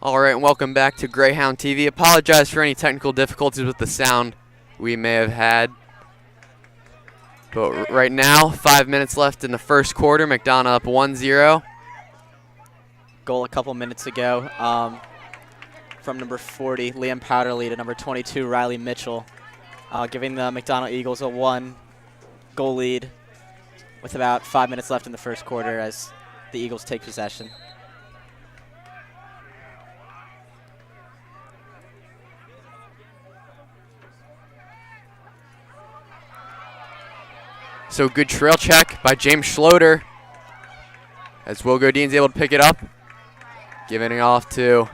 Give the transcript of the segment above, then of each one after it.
All right, and welcome back to Greyhound TV. Apologize for any technical difficulties with the sound we may have had. But right now, 5 minutes left in the first quarter. McDonogh up 1-0. Goal a couple minutes ago from number 40, Liam Powderly, to number 22, Riley Mitchell, giving the McDonogh Eagles a 1-goal lead with about 5 minutes left in the first quarter as the Eagles take possession. So good trail check by James Schloter as Will Godine's able to pick it up. Giving it off to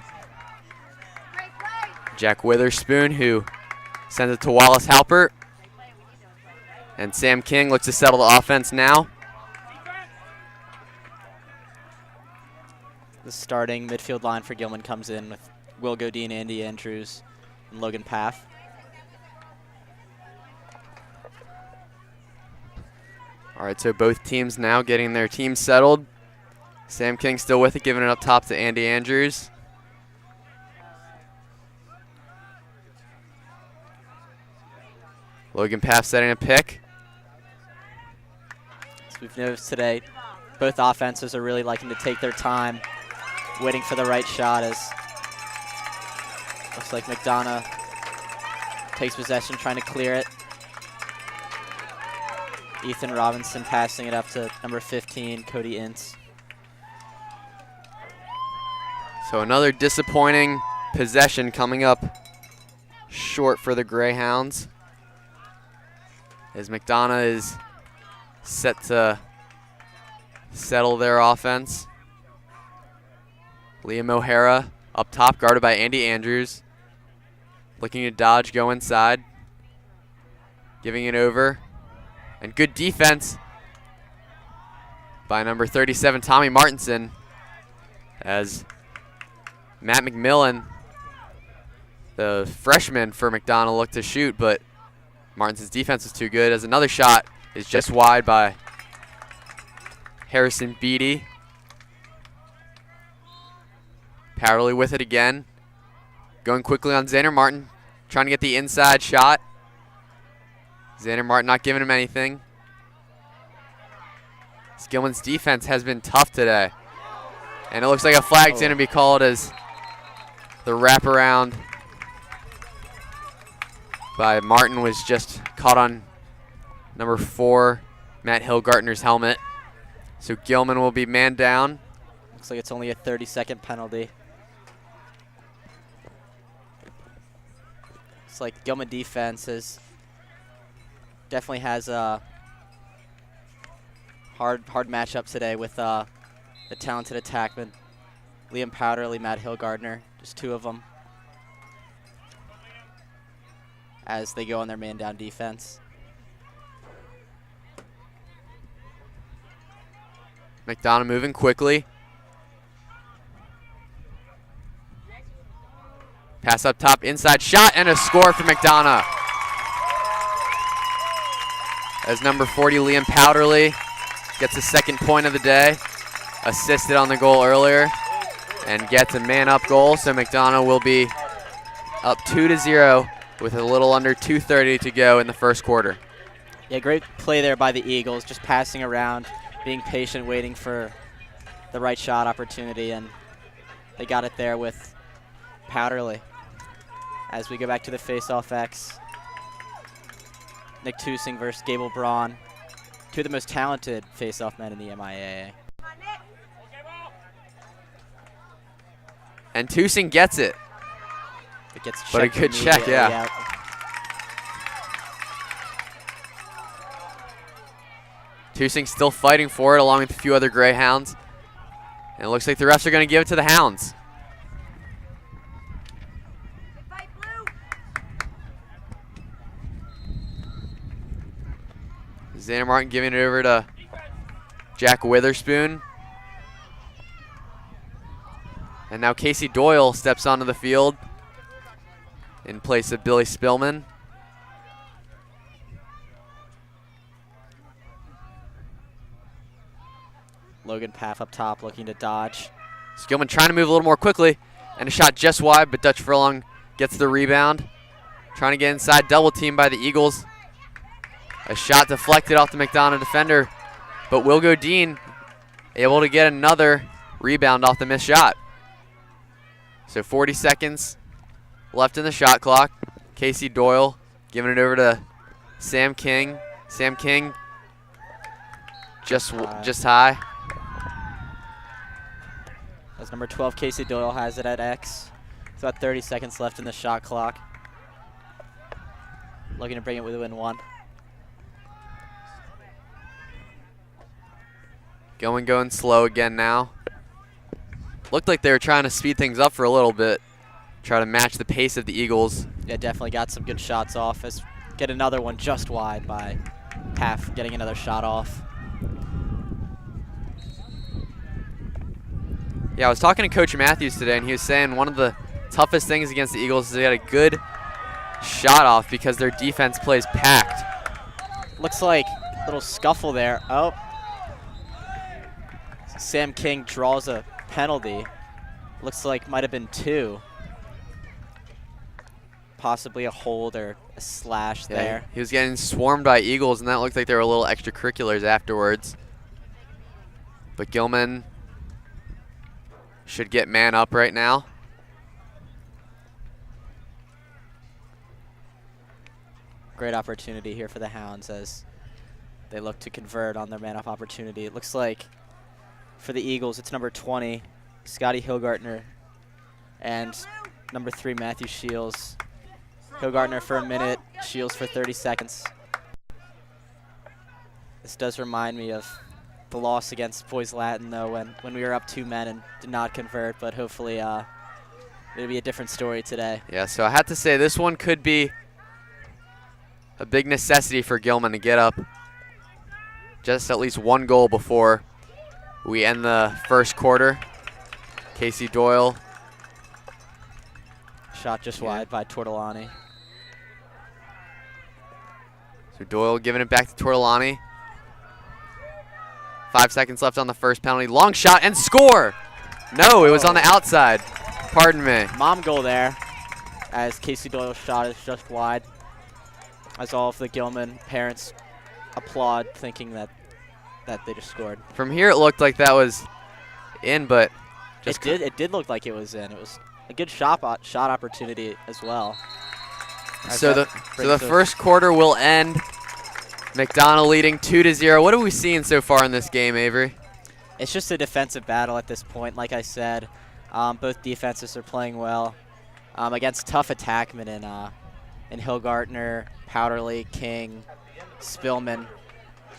Jack Witherspoon, who sends it to Wallace Halpert. And Sam King looks to settle the offense now. The starting midfield line for Gilman comes in with Will Godine, Andy Andrews, and Logan Paff. All right, so both teams now getting their teams settled. Sam King still with it, giving it up top to Andy Andrews. Logan Paff setting a pick. As we've noticed today, both offenses are really liking to take their time, waiting for the right shot as looks like McDonogh takes possession, trying to clear it. Ethan Robinson passing it up to number 15, Cody Ince. So another disappointing possession coming up short for the Greyhounds, as McDonogh is set to settle their offense. Liam O'Hara up top, guarded by Andy Andrews. Looking to dodge, go inside. Giving it over. And good defense by number 37, Tommy Martinson, as Matt McMillan, the freshman for McDonogh, looked to shoot, but Martinson's defense was too good, as another shot is just wide by Harrison Beatty. Powderly with it again. Going quickly on Xander Martin, trying to get the inside shot. Xander Martin not giving him anything. Gilman's defense has been tough today. And it looks like a flag's going to be called as the wraparound by Martin was just caught on number 4, Matt Hillgartner's helmet. So Gilman will be man down. Looks like it's only a 30-second penalty. It's like Gilman defense definitely has a hard matchup today with the talented attackmen, Liam Powderly, Matt Hillgardner, just two of them, as they go on their man down defense. McDonogh moving quickly. Pass up top, inside shot, and a score for McDonogh. As number 40, Liam Powderly, gets the second point of the day. Assisted on the goal earlier and gets a man-up goal. So McDonogh will be up 2-0 with a little under 2:30 to go in the first quarter. Yeah, great play there by the Eagles, just passing around, being patient, waiting for the right shot opportunity, and they got it there with Powderly. As we go back to the face-off X, Nick Tusing versus Gable Braun, two of the most talented face-off men in the MIAA. And Tusing gets it. It gets checked, but a good check, yeah. Tusing still fighting for it along with a few other Greyhounds. And it looks like the refs are going to give it to the Hounds. Xander Martin giving it over to Jack Witherspoon. And now Casey Doyle steps onto the field in place of Billy Spillman. Logan Paff up top looking to dodge. So Gilman trying to move a little more quickly, and a shot just wide, but Dutch Furlong gets the rebound. Trying to get inside, double team by the Eagles. A shot deflected off the McDonogh defender, but Wilgo Dean able to get another rebound off the missed shot. So 40 seconds left in the shot clock. Casey Doyle giving it over to Sam King. Sam King just high. As number 12, Casey Doyle has it at X. It's about 30 seconds left in the shot clock. Looking to bring it within one. Gilman going slow again now. Looked like they were trying to speed things up for a little bit. Try to match the pace of the Eagles. Yeah, definitely got some good shots off. Get another one just wide by Paff getting another shot off. Yeah, I was talking to Coach Matthews today, and he was saying one of the toughest things against the Eagles is they got a good shot off because their defense plays packed. Looks like a little scuffle there. Oh. Sam King draws a penalty. Looks like might have been two. Possibly a hold or a slash there. He was getting swarmed by Eagles, and that looked like there were little extracurriculars afterwards. But Gilman should get man up right now. Great opportunity here for the Hounds as they look to convert on their man up opportunity. It looks like for the Eagles, it's number 20, Scotty Hilgartner, and number 3, Matthew Shields. Hilgartner for a minute, Shields for 30 seconds. This does remind me of the loss against Boys Latin, though, when we were up 2 men and did not convert, but hopefully it'll be a different story today. Yeah, so I have to say this one could be a big necessity for Gilman to get up just at least one goal before we end the first quarter. Casey Doyle. Shot just wide by Tortolani. So Doyle giving it back to Tortolani. 5 seconds left on the first penalty. Long shot and score! No, it was on the outside. Pardon me. Mom goal there as Casey Doyle's shot is just wide. As all of the Gilman parents applaud, thinking that they just scored. From here, it looked like that was in, but just it did look like it was in. It was a good shot opportunity as well. So the first quarter will end. McDonogh leading 2-0. What are we seeing so far in this game, Avery? It's just a defensive battle at this point. Like I said, both defenses are playing well against tough attackmen in Hilgartner, Powderly, King, Spillman.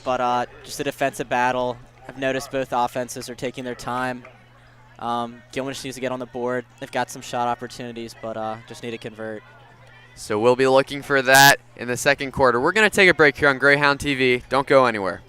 But just a defensive battle. I've noticed both offenses are taking their time. Gilman just needs to get on the board. They've got some shot opportunities, but just need to convert. So we'll be looking for that in the second quarter. We're going to take a break here on Greyhound TV. Don't go anywhere.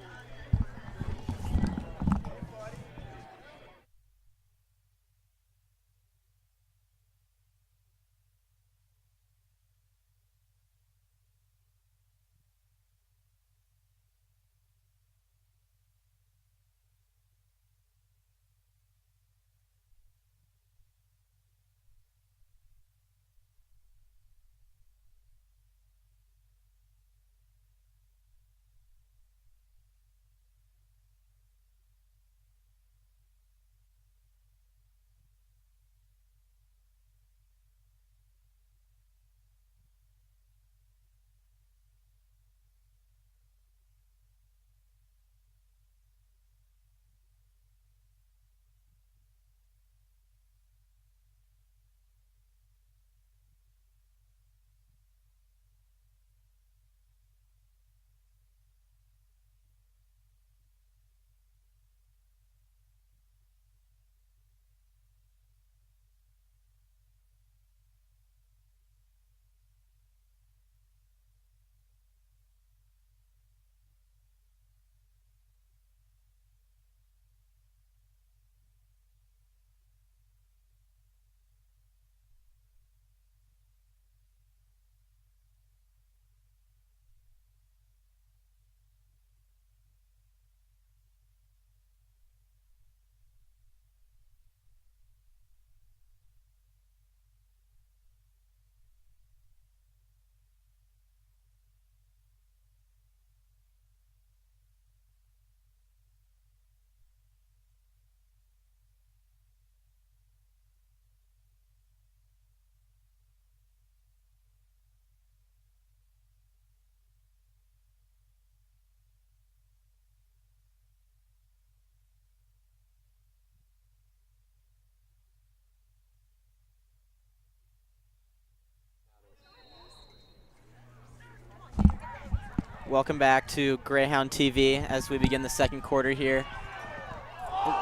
Welcome back to Greyhound TV as we begin the second quarter here.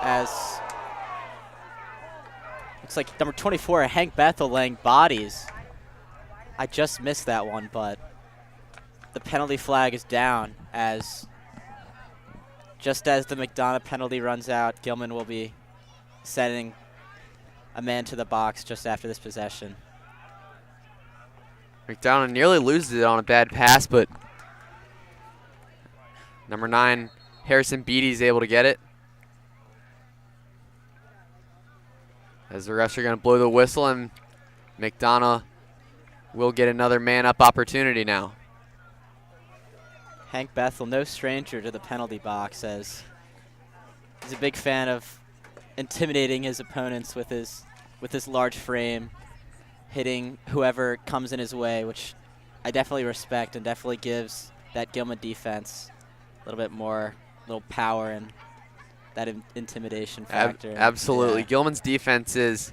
As looks like number 24, Hank Bethel, laying bodies. I just missed that one, but the penalty flag is down as just as the McDonogh penalty runs out, Gilman will be sending a man to the box just after this possession. McDonogh nearly loses it on a bad pass, but number 9, Harrison Beatty, is able to get it. As the refs are going to blow the whistle, and McDonogh will get another man-up opportunity now. Hank Bethel, no stranger to the penalty box, as he's a big fan of intimidating his opponents with his large frame, hitting whoever comes in his way, which I definitely respect and definitely gives that Gilman defense a little bit more, little power and that intimidation factor. Absolutely. Yeah. Gilman's defense is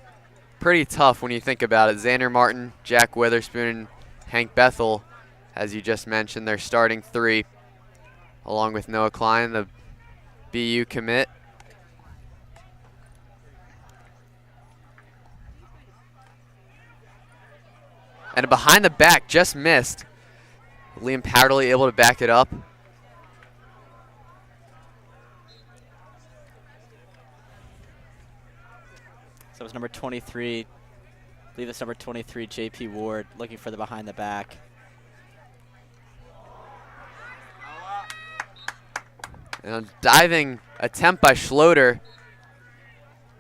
pretty tough when you think about it. Xander Martin, Jack Witherspoon, and Hank Bethel, as you just mentioned, they're starting 3, along with Noah Klein, the BU commit. And a behind the back just missed. Liam Powderly able to back it up. So it was number 23, I believe it's number 23, JP Ward, looking for the behind the back. And a diving attempt by Schloter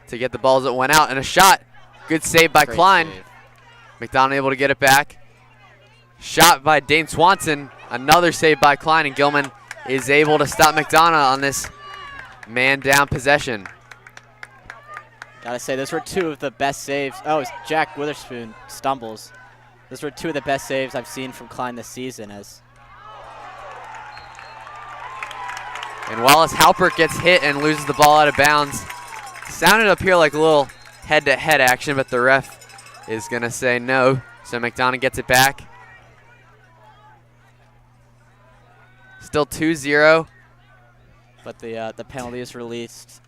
to get the balls that went out, and a shot. Good save by Great Klein. save. McDonogh able to get it back. Shot by Dane Swanson. Another save by Klein, and Gilman is able to stop McDonogh on this man-down possession. Gotta say, those were 2 of the best saves. Oh, it's Jack Witherspoon stumbles. Those were 2 of the best saves I've seen from Klein this season. And Wallace Halpert gets hit and loses the ball out of bounds. Sounded up here like a little head-to-head action, but the ref is going to say no. So McDonogh gets it back. Still 2-0. But the penalty is released.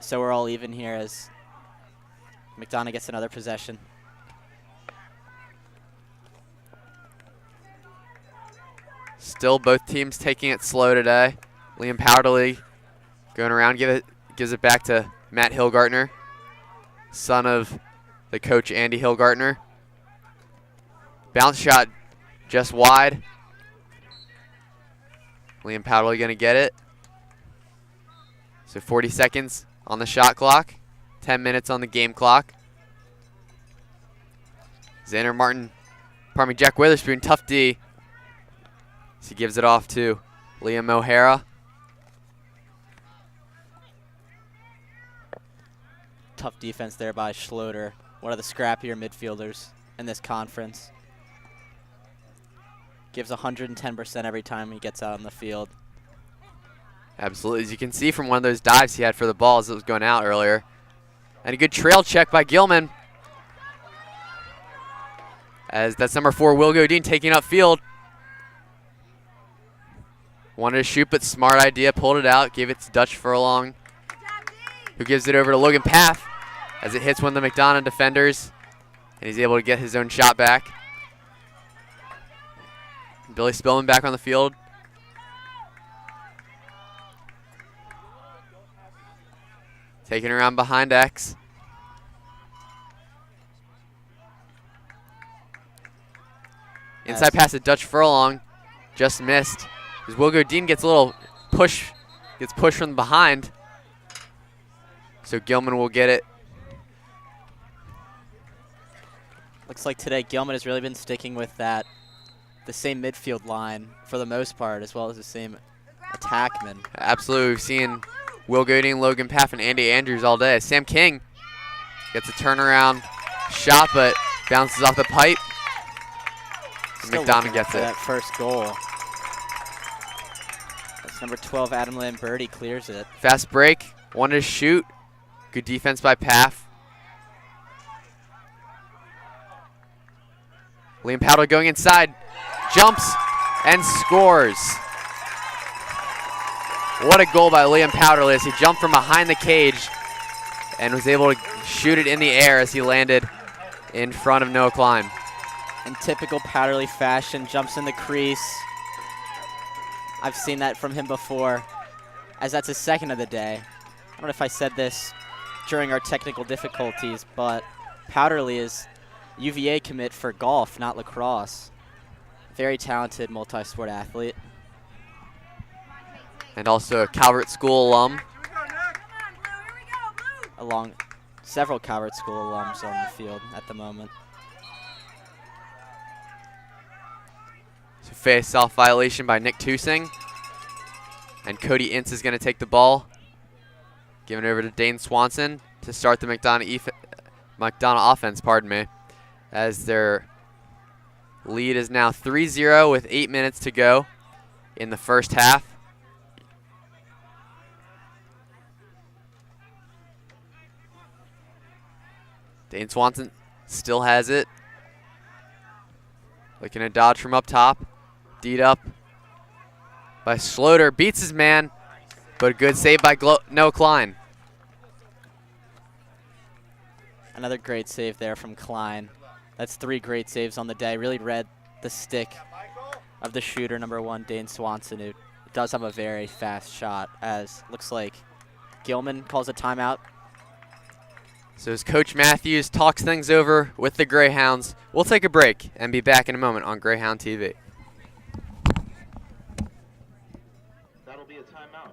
So we're all even here as McDonogh gets another possession. Still both teams taking it slow today. Liam Powderly going around, gives it back to Matt Hilgartner, son of the coach Andy Hilgartner. Bounce shot just wide. Liam Powderly going to get it. So 40 seconds on the shot clock, 10 minutes on the game clock. Jack Witherspoon, tough D. So he gives it off to Liam O'Hara. Tough defense there by Schloter, one of the scrappier midfielders in this conference. Gives 110% every time he gets out on the field. Absolutely. As you can see from one of those dives he had for the ball as it was going out earlier. And a good trail check by Gilman. As that's number 4, Will Godin, taking up field. Wanted to shoot, but smart idea. Pulled it out. Gave it to Dutch Furlong, who gives it over to Logan Paff as it hits one of the McDonogh defenders. And he's able to get his own shot back. Billy Spillman back on the field. Taking around behind X. Inside pass to Dutch Furlong. Just missed. As Will Godin gets a little push, gets pushed from behind. So Gilman will get it. Looks like today Gilman has really been sticking with the same midfield line for the most part, as well as the same attackmen. Absolutely. We've seen Will Godin, Logan Paff, and Andy Andrews all day. Sam King gets a turnaround shot, but bounces off the pipe. McDonogh gets it. That first goal. That's number 12, Adam Lamberti, clears it. Fast break. Wanted to shoot. Good defense by Paff. Liam Powder going inside. Jumps. and scores. What a goal by Liam Powderly as he jumped from behind the cage and was able to shoot it in the air as he landed in front of Noah Klein. In typical Powderly fashion, jumps in the crease. I've seen that from him before, as that's his second of the day. I don't know if I said this during our technical difficulties, but Powderly is UVA commit for golf, not lacrosse. Very talented multi-sport athlete. And also a Calvert School alum. Along several Calvert School alums on the field at the moment. So face-off violation by Nick Tusing. And Cody Ince is going to take the ball. Giving it over to Dane Swanson to start the McDonogh offense, pardon me. As their lead is now 3-0 with 8 minutes to go in the first half. Dane Swanson still has it. Looking to dodge from up top. D'd up by Schloter. Beats his man, but a good save by Noah Klein. Another great save there from Klein. That's 3 great saves on the day. Really read the stick of the shooter, number 1, Dane Swanson, who does have a very fast shot, as looks like Gilman calls a timeout. So as Coach Matthews talks things over with the Greyhounds, we'll take a break and be back in a moment on Greyhound TV. That'll be a timeout.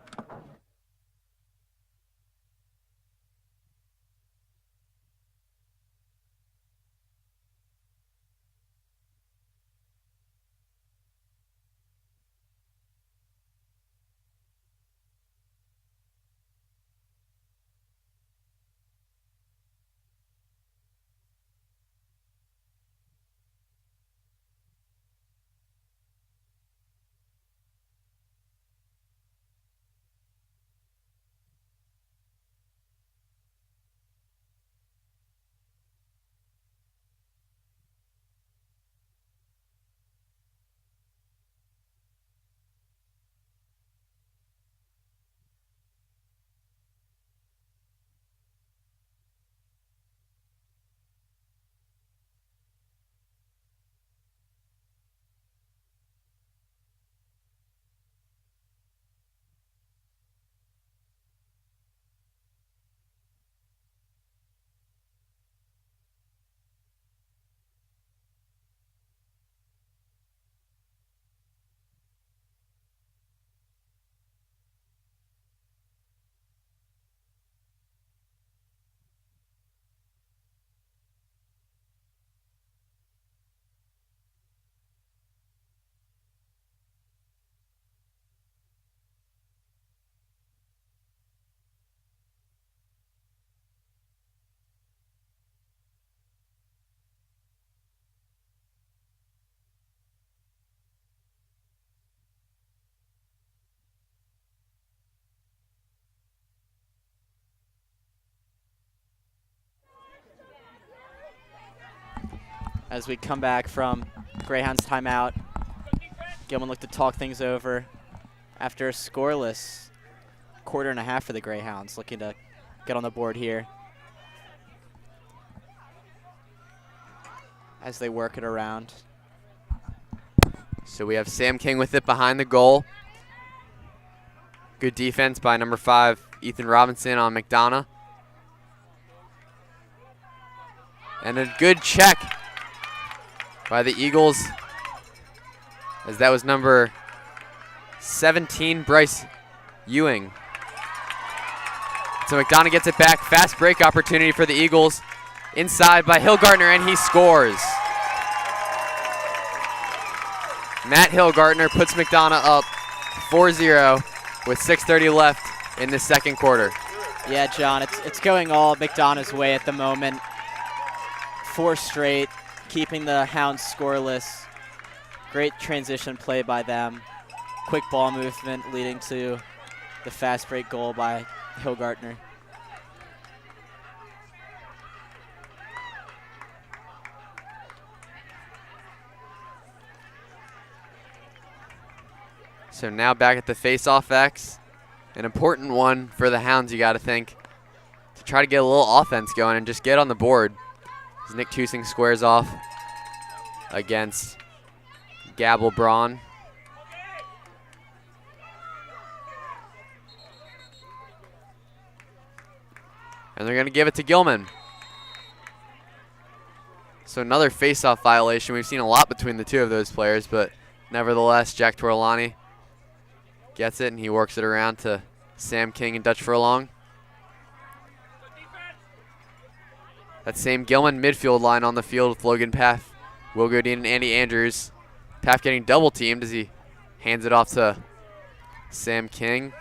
As we come back from Greyhounds timeout, Gilman looked to talk things over after a scoreless quarter and a half for the Greyhounds, looking to get on the board here as they work it around. So we have Sam King with it behind the goal. Good defense by number 5, Ethan Robinson on McDonogh. And a good check by the Eagles, as that was number 17, Bryce Ewing. So McDonogh gets it back. Fast break opportunity for the Eagles. Inside by Hillgartner, and he scores. Matt Hillgartner puts McDonogh up 4-0 with 6:30 left in the second quarter. Yeah, John, it's going all McDonogh's way at the moment. 4 straight, keeping the Hounds scoreless. Great transition play by them. Quick ball movement leading to the fast break goal by Hillgartner. So now back at the face-off X. An important one for the Hounds, you got to think, to try to get a little offense going and just get on the board. As Nick Tusing squares off against Gabble Braun. And they're going to give it to Gilman. So another face-off violation. We've seen a lot between the two of those players, but nevertheless, Jack Torlani gets it, and he works it around to Sam King and Dutch Furlong. That same Gilman midfield line on the field with Logan Paff, Will Godin, and Andy Andrews. Paff getting double teamed as he hands it off to Sam King.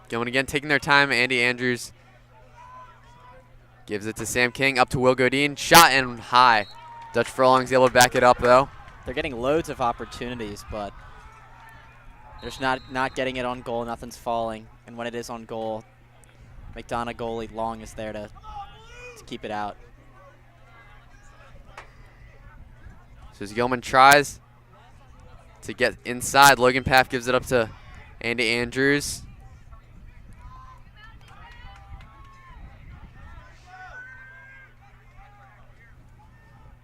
Gilman again taking their time. Andy Andrews gives it to Sam King, up to Will Godin. Shot and high. Dutch Furlong's able to back it up, though. They're getting loads of opportunities, but there's not getting it on goal. Nothing's falling. And when it is on goal, McDonogh goalie Long is there to keep it out. So as Gilman tries to get inside, Logan Paff gives it up to Andy Andrews.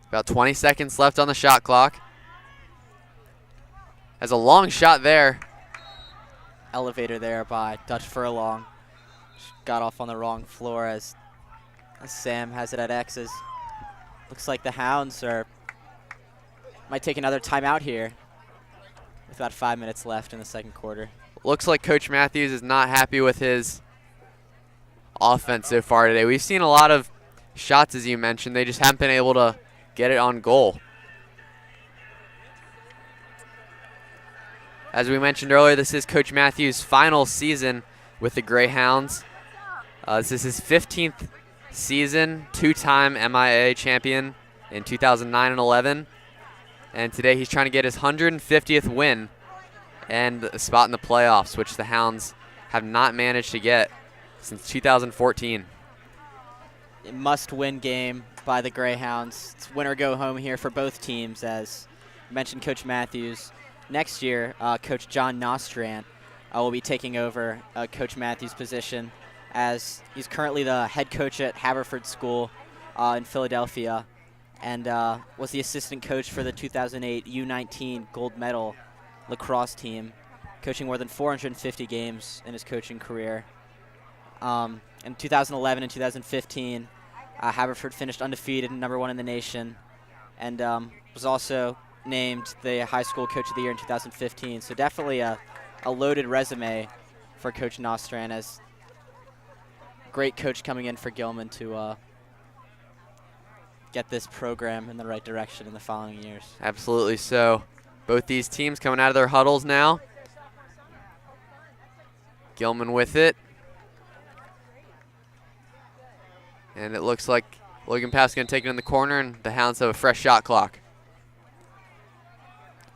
About 20 seconds left on the shot clock. Has a long shot there. Elevator there by Dutch Furlong. Got off on the wrong floor as Sam has it at X's. Looks like the Hounds might take another timeout here with about 5 minutes left in the second quarter. Looks like Coach Matthews is not happy with his offense so far today. We've seen a lot of shots, as you mentioned. They just haven't been able to get it on goal. As we mentioned earlier, this is Coach Matthews' final season with the Greyhounds. This is his 15th season, two-time MIA champion in 2009 and 11. And today he's trying to get his 150th win and a spot in the playoffs, which the Hounds have not managed to get since 2014. A must-win game by the Greyhounds. It's win or go home here for both teams, as mentioned Coach Matthews. Next year, Coach John Nostrand will be taking over Coach Matthews' position, as he's currently the head coach at Haverford School in Philadelphia, and was the assistant coach for the 2008 U19 gold medal lacrosse team, coaching more than 450 games in his coaching career. In 2011 and 2015, Haverford finished undefeated and #1 in the nation, and was also named the high school coach of the year in 2015. So definitely a loaded resume for Coach Nostrand, as great coach coming in for Gilman to get this program in the right direction in the following years. Absolutely so. Both these teams coming out of their huddles now. Gilman with it. And it looks like Logan Paff's going to take it in the corner, and the Hounds have a fresh shot clock.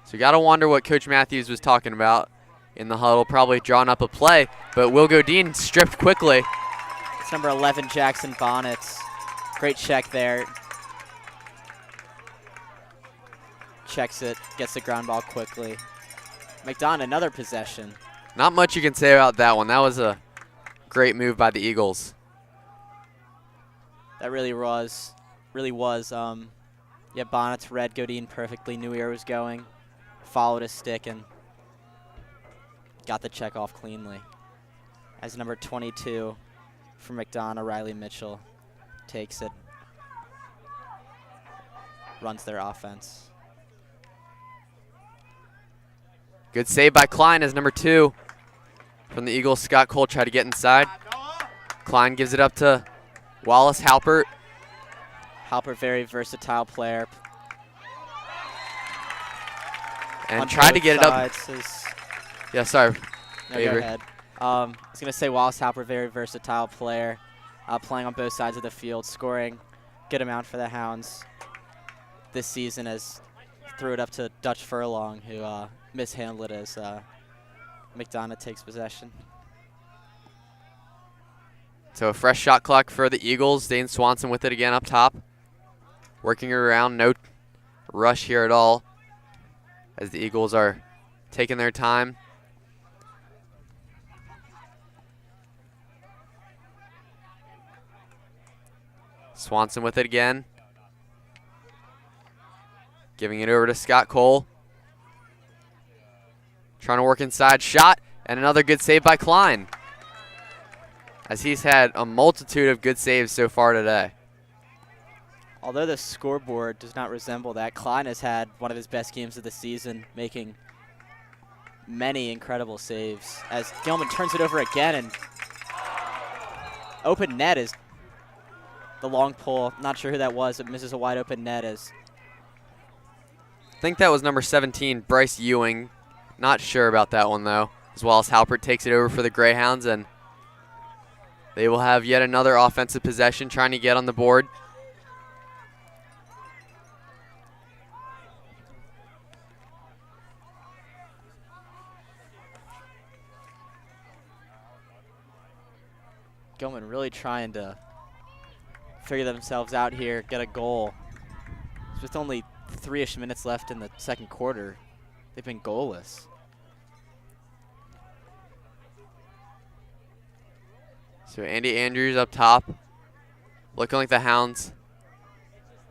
So you got to wonder what Coach Matthews was talking about in the huddle, probably drawing up a play, but Will Godin stripped quickly. It's number 11, Jackson Bonnets. Great check there. Checks it, gets the ground ball quickly. McDonogh, another possession. Not much you can say about that one. That was a great move by the Eagles. That really was. Yeah, Bonnets read Godin perfectly, knew where he was going, followed his stick, and got the check off cleanly. As number 22 for McDonogh, Riley Mitchell, takes it, runs their offense. Good save by Klein as number 2 from the Eagles. Scott Cole tried to get inside. Klein gives it up to Wallace Halpert. Halpert, very versatile player. And tried to get it up. Yeah, sorry. No, go ahead. I was going to say Wallace Halpert, very versatile player, playing on both sides of the field, scoring good amount for the Hounds this season, as threw it up to Dutch Furlong, who mishandled it as McDonogh takes possession. So a fresh shot clock for the Eagles. Dane Swanson with it again up top. Working around, no rush here at all, as the Eagles are taking their time. Swanson with it again. Giving it over to Scott Cole. Trying to work inside, shot, and another good save by Klein, as he's had a multitude of good saves so far today. Although the scoreboard does not resemble that, Klein has had one of his best games of the season, making many incredible saves. As Gilman turns it over again, and open net is the long pull. Not sure who that was. It misses a wide open net. As I think that was number 17, Bryce Ewing. Not sure about that one, though. As well as Halpert takes it over for the Greyhounds, and they will have yet another offensive possession trying to get on the board. Gilman really trying to figure themselves out here, get a goal. With only 3-ish minutes left in the second quarter, they've been goalless. So Andy Andrews up top, looking like the Hounds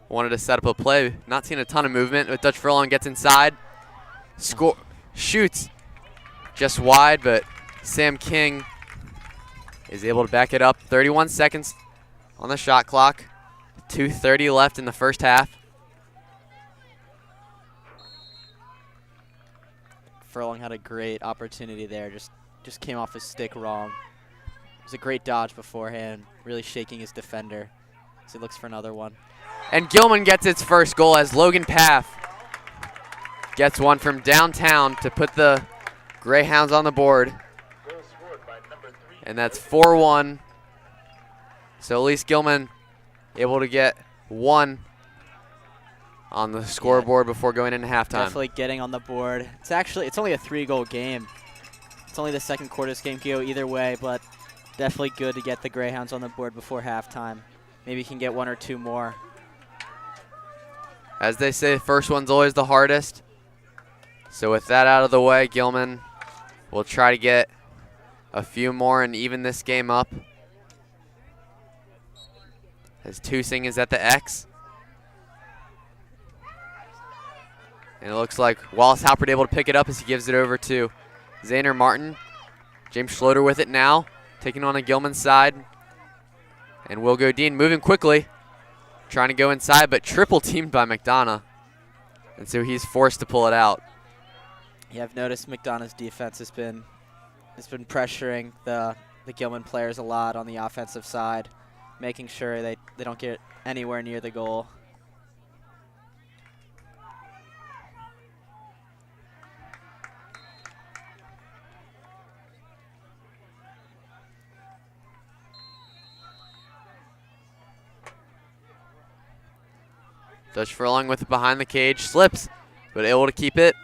wanted to set up a play. Not seeing a ton of movement, but Dutch Furlong gets inside, shoots just wide, but Sam King is able to back it up. 31 seconds on the shot clock, 2:30 left in the first half. Furlong had a great opportunity there, just came off his stick wrong. It was a great dodge beforehand, really shaking his defender as he looks for another one. And Gilman gets its first goal as Logan Paff gets one from downtown to put the Greyhounds on the board. And that's 4-1. So at least Gilman able to get one on the scoreboard before going into halftime. Definitely getting on the board. It's only a 3-goal game. It's only the second quarter. This game can go either way, but definitely good to get the Greyhounds on the board before halftime. Maybe you can get one or two more. As they say, the first one's always the hardest. So with that out of the way, Gilman will try to get a few more and even this game up. As Tusing is at the X. And it looks like Wallace Halpert able to pick it up as he gives it over to Zayner Martin. James Schloter with it now, taking on a Gilman side. And Will Godin moving quickly, trying to go inside, but triple teamed by McDonogh. And so he's forced to pull it out. Yeah, I've noticed McDonogh's defense has been pressuring the Gilman players a lot on the offensive side, making sure they don't get anywhere near the goal. Dutch Furlong with it behind the cage, slips, but able to keep it.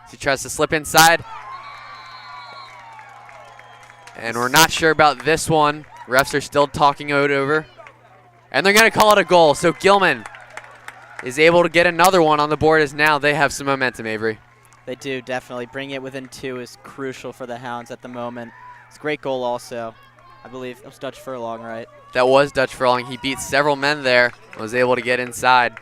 As he tries to slip inside. And we're not sure about this one. Refs are still talking it over. And they're going to call it a goal. So Gilman is able to get another one on the board as now they have some momentum, Avery. They do, definitely. Bringing it within 2 is crucial for the Hounds at the moment. It's a great goal also. I believe it was Dutch Furlong, right? That was Dutch Furlong. He beat several men there and was able to get inside.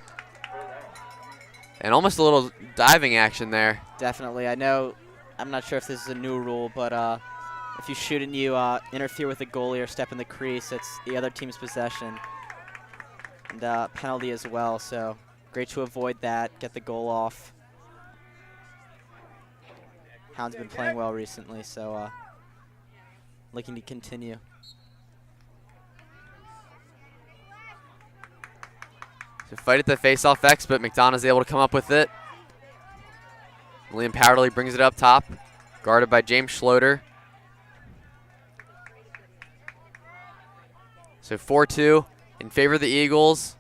And almost a little diving action there. Definitely. I'm not sure if this is a new rule, but if you shoot and you interfere with the goalie or step in the crease, it's the other team's possession. And penalty as well, so great to avoid that, get the goal off. Hounds have been playing well recently, so looking to continue. So fight at the face-off X, but McDonogh's able to come up with it. Liam Powderly brings it up top, guarded by James Schloter. So 4-2 in favor of the Eagles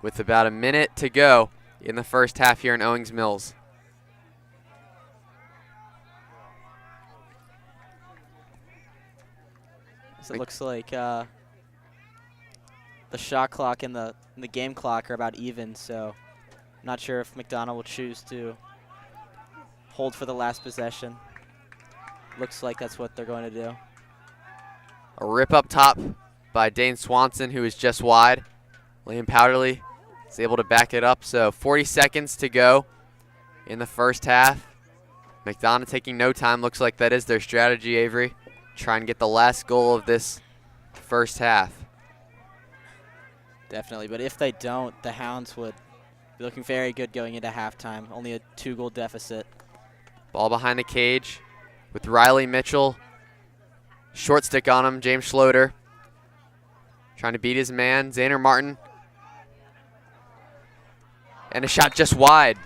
with about a minute to go in the first half here in Owings Mills. So it looks like the shot clock and the game clock are about even, so I'm not sure if McDonogh will choose to hold for the last possession. Looks like that's what they're going to do. A rip up top by Dane Swanson, who is just wide. Liam Powderly is able to back it up. So 40 seconds to go in the first half. McDonogh taking no time. Looks like that is their strategy, Avery. Try and get the last goal of this first half. Definitely, but if they don't, the Hounds would be looking very good going into halftime. Only a 2-goal deficit. Ball behind the cage with Riley Mitchell. Short stick on him, James Schloter. Trying to beat his man, Xander Martin. And a shot just wide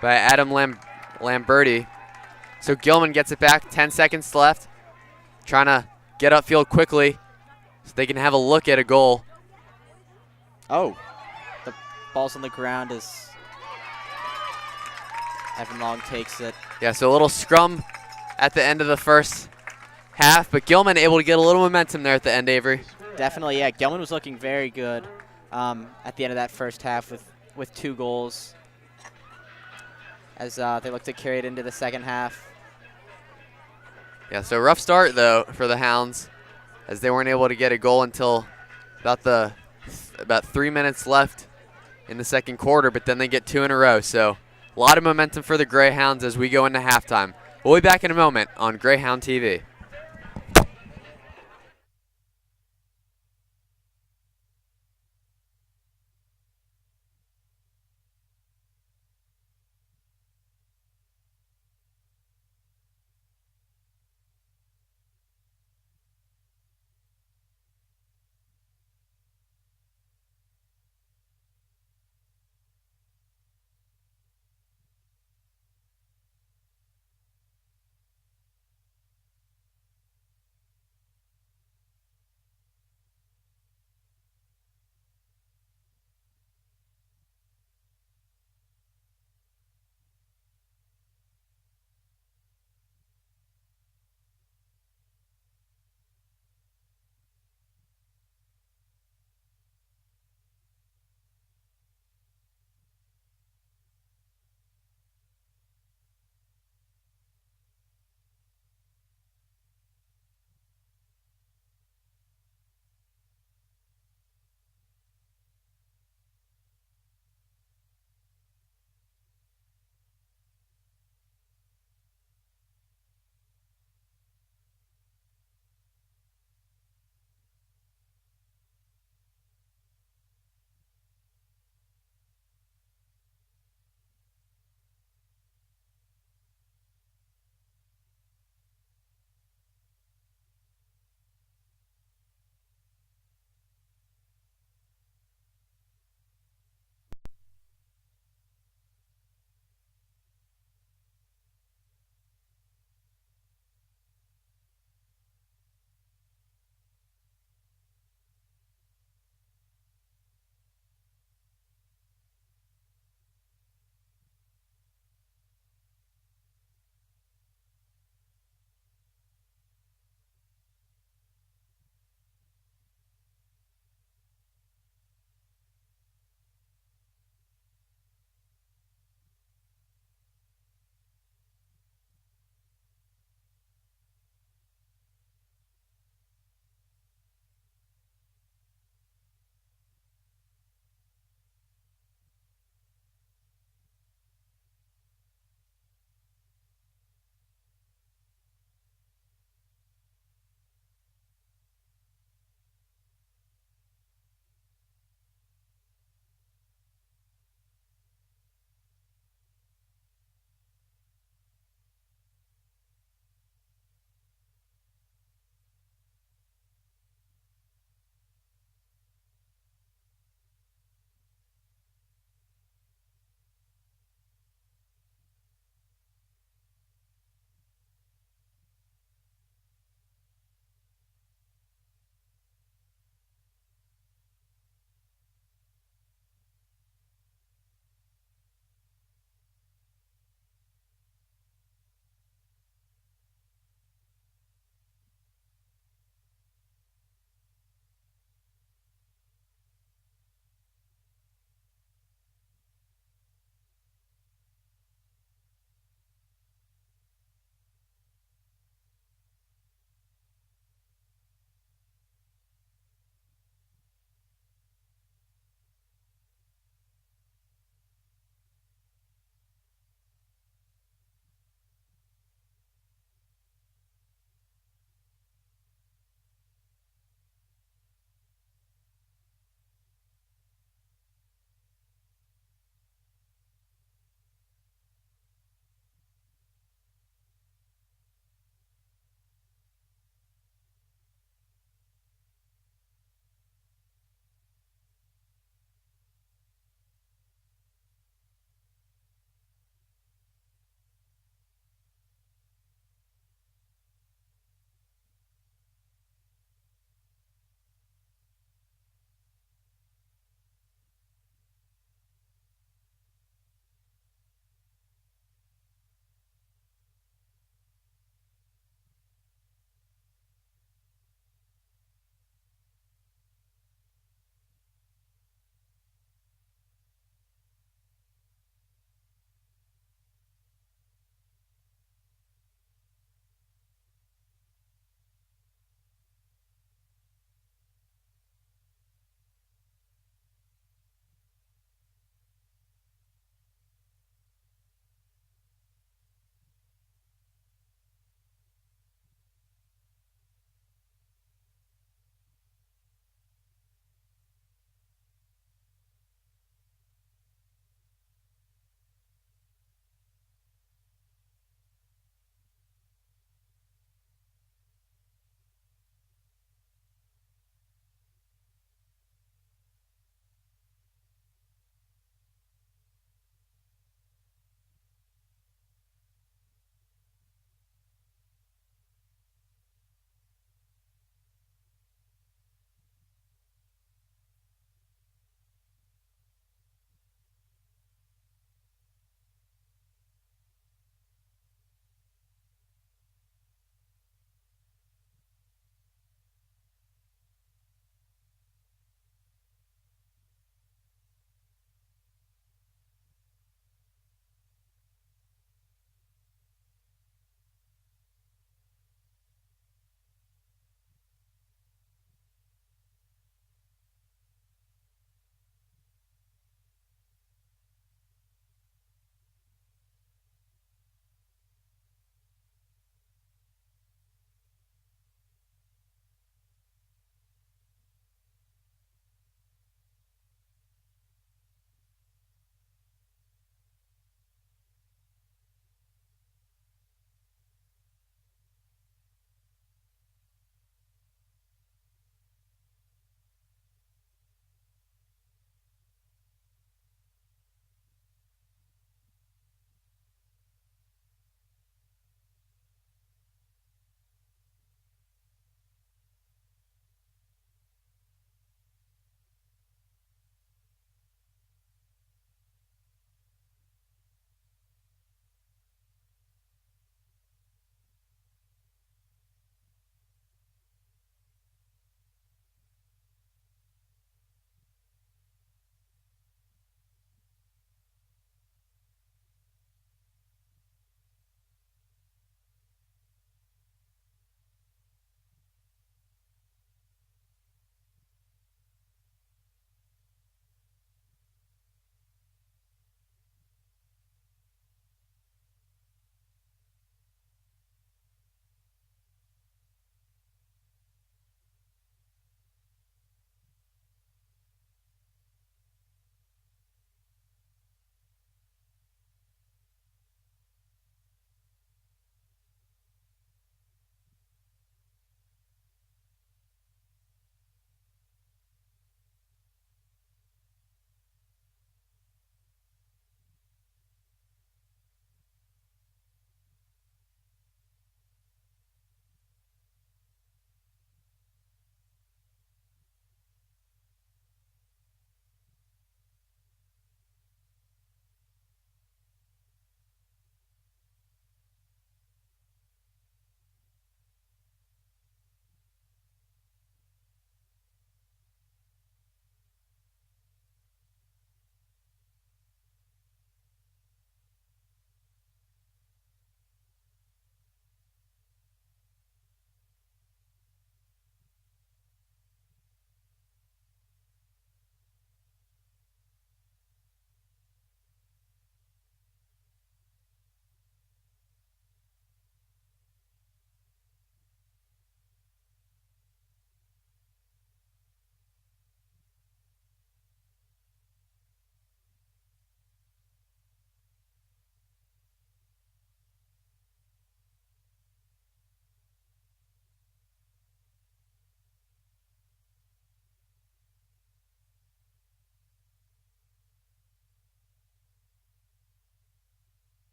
by Adam Lamberti. So Gilman gets it back, 10 seconds left. Trying to get upfield quickly so they can have a look at a goal. Oh, the ball's on the ground as Evan Long takes it. Yeah, so a little scrum at the end of the first half, but Gilman able to get a little momentum there at the end, Avery. Definitely, yeah. Gilman was looking very good at the end of that first half with 2 goals as they look to carry it into the second half. Yeah, so rough start, though, for the Hounds as they weren't able to get a goal until about 3 minutes left in the second quarter, but then they get 2 in a row. So a lot of momentum for the Greyhounds as we go into halftime. We'll be back in a moment on Greyhound TV.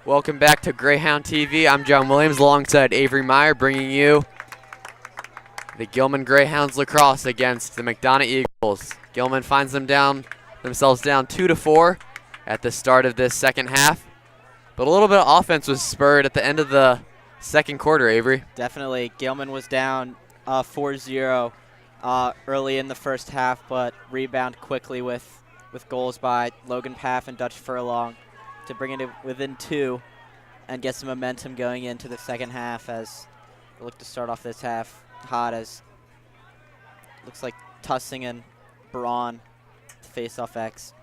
Welcome back to Greyhound TV. I'm John Williams alongside Avery Meyer, bringing you the Gilman Greyhounds lacrosse against the McDonogh Eagles. Gilman finds themselves down 2-4 at the start of this second half. But a little bit of offense was spurred at the end of the second quarter, Avery. Definitely. Gilman was down 4-0 early in the first half, but rebound quickly with goals by Logan Paff and Dutch Furlong to bring it within 2 and get some momentum going into the second half as we look to start off this half hot, as looks like Tussing and Braun to face off X.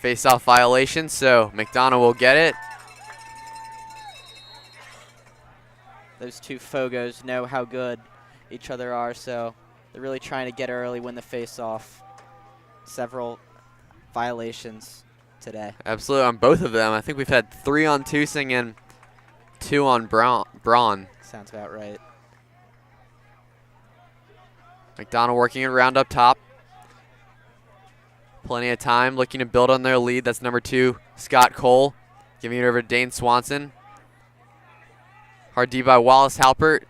Face-off violation, so McDonogh will get it. Those two Fogos know how good each other are, so they're really trying to get early, win the face-off. Several violations today. Absolutely, on both of them. I think we've had 3 on Tussing and 2 on Braun. Sounds about right. McDonogh working it around up top. Plenty of time, looking to build on their lead. That's number 2, Scott Cole, giving it over to Dane Swanson. Hard D by Wallace Halpert.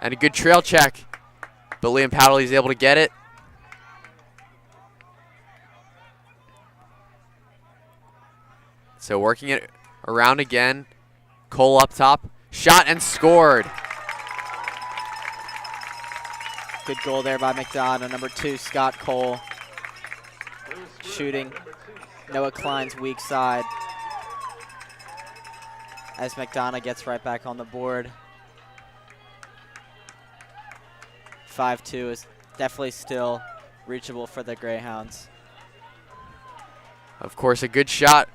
And a good trail check, but Liam Powderly is able to get it. So working it around again. Cole up top, shot and scored. Good goal there by McDonogh. Number 2, Scott Cole, shooting Noah Klein's weak side as McDonogh gets right back on the board. 5-2 is definitely still reachable for the Greyhounds. Of course, a good shot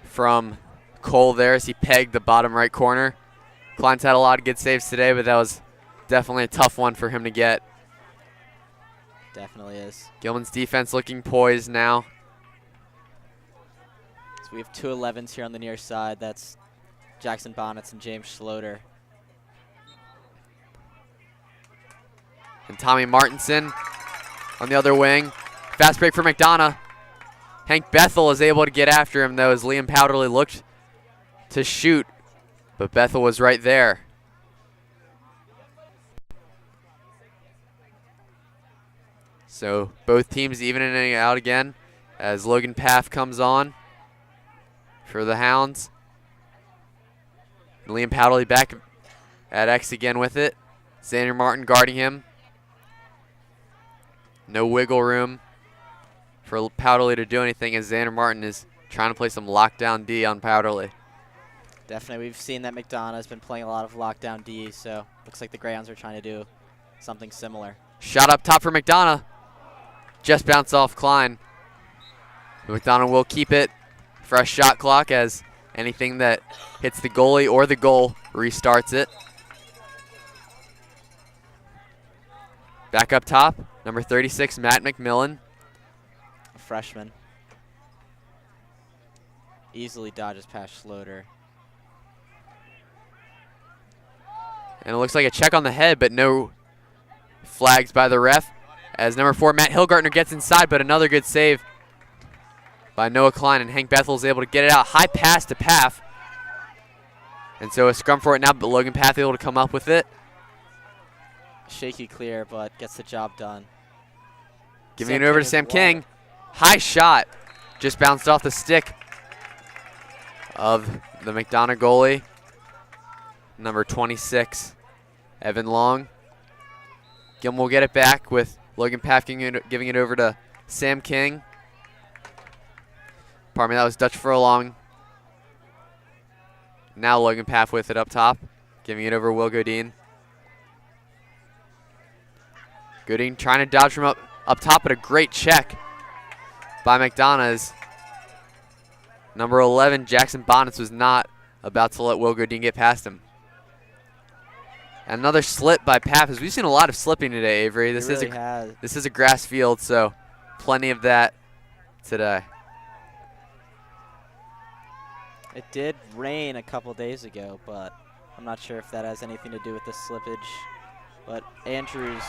from Cole there as he pegged the bottom right corner. Klein's had a lot of good saves today, but that was definitely a tough one for him to get. Definitely is. Gilman's defense looking poised now. So we have 2 11s here on the near side. That's Jackson Bonnets and James Schloter. And Tommy Martinson on the other wing. Fast break for McDonogh. Hank Bethel is able to get after him, though, as Liam Powderly looked to shoot, but Bethel was right there. So both teams evening it out again as Logan Paff comes on for the Hounds. Liam Powderly back at X again with it. Xander Martin guarding him. No wiggle room for Powderly to do anything as Xander Martin is trying to play some lockdown D on Powderly. Definitely, we've seen that McDonogh has been playing a lot of lockdown D, so looks like the Greyhounds are trying to do something similar. Shot up top for McDonogh. Just bounced off Klein. McDonogh will keep it. Fresh shot clock as anything that hits the goalie or the goal restarts it. Back up top, number 36, Matt McMillan. A freshman. Easily dodges past Schloter. And it looks like a check on the head, but no flags by the ref. As number 4, Matt Hilgartner gets inside, but another good save by Noah Klein, and Hank Bethel is able to get it out. High pass to Paff. And so a scrum for it now, but Logan Paff able to come up with it. Shaky clear, but gets the job done. Giving it over to Sam King. High shot. Just bounced off the stick of the McDonogh goalie. Number 26, Evan Long. Gilman will get it back with Logan Paff giving it over to Sam King. Pardon me, that was Dutch Furlong. Now Logan Paff with it up top, giving it over to Will Godin. Godin trying to dodge from up top, but a great check by McDonogh's. Number 11, Jackson Bonnets, was not about to let Will Godin get past him. Another slip by Paff, as we've seen a lot of slipping today, Avery. This is a grass field, so plenty of that today. It did rain a couple days ago, but I'm not sure if that has anything to do with the slippage. But Andrews,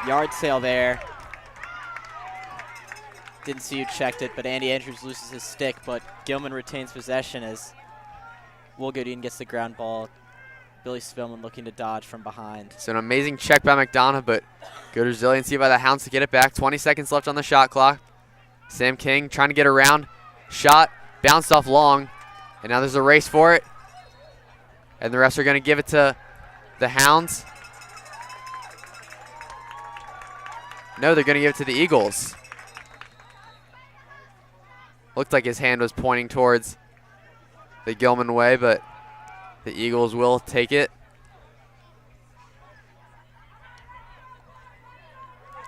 yard sale there. Didn't see who checked it, but Andy Andrews loses his stick, but Gilman retains possession as Will Goodine gets the ground ball. Billy Spillman looking to dodge from behind. So an amazing check by McDonogh, but good resiliency by the Hounds to get it back. 20 seconds left on the shot clock. Sam King trying to get around. Shot, bounced off long, and now there's a race for it. And the refs are going to give it to the Hounds. No, they're going to give it to the Eagles. Looked like his hand was pointing towards the Gilman way, but the Eagles will take it.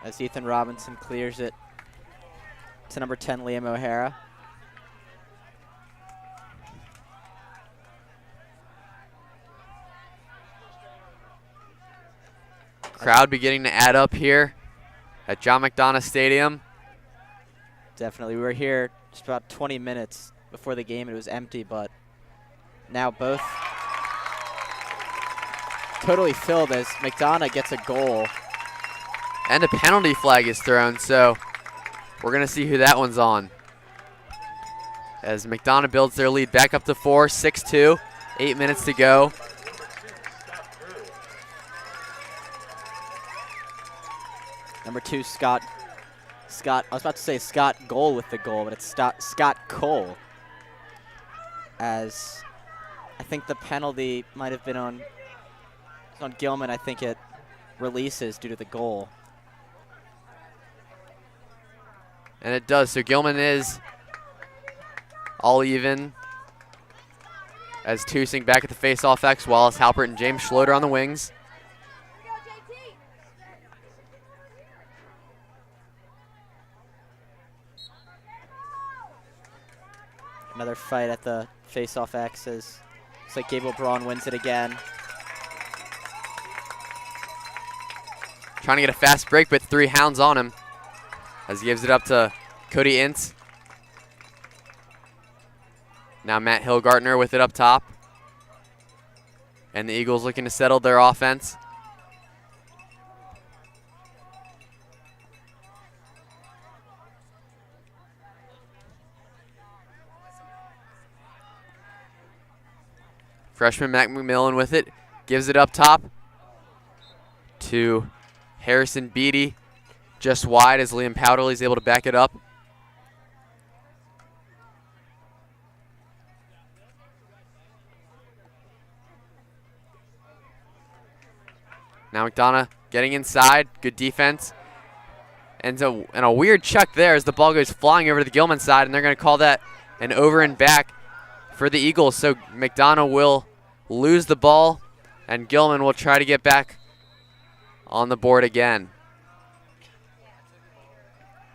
As Ethan Robinson clears it to number 10, Liam O'Hara. Crowd beginning to add up here at John McDonogh Stadium. Definitely. We were here just about 20 minutes before the game. It was empty, but now both totally filled as McDonogh gets a goal. And a penalty flag is thrown, so we're going to see who that one's on. As McDonogh builds their lead back up to 4, 6-2, 8 minutes to go. Number 2, Scott, I was about to say Scott Goal with the goal, but it's Scott Cole. As I think the penalty might have been on Gilman. I think it releases due to the goal. And it does, so Gilman is all even. As Tusing back at the face-off X, Wallace Halpert and James Schloter on the wings. Another fight at the face-off X as looks like Gabriel Braun wins it again. Trying to get a fast break, but 3 Hounds on him as he gives it up to Cody Ince. Now Matt Hillgartner with it up top. And the Eagles looking to settle their offense. Freshman Mac McMillan with it, gives it up top to Harrison Beatty, just wide as Liam Powderly is able to back it up. Now McDonogh getting inside, good defense. And a weird check there as the ball goes flying over to the Gilman side, and they're going to call that an over and back for the Eagles. So McDonogh will lose the ball, and Gilman will try to get back on the board again.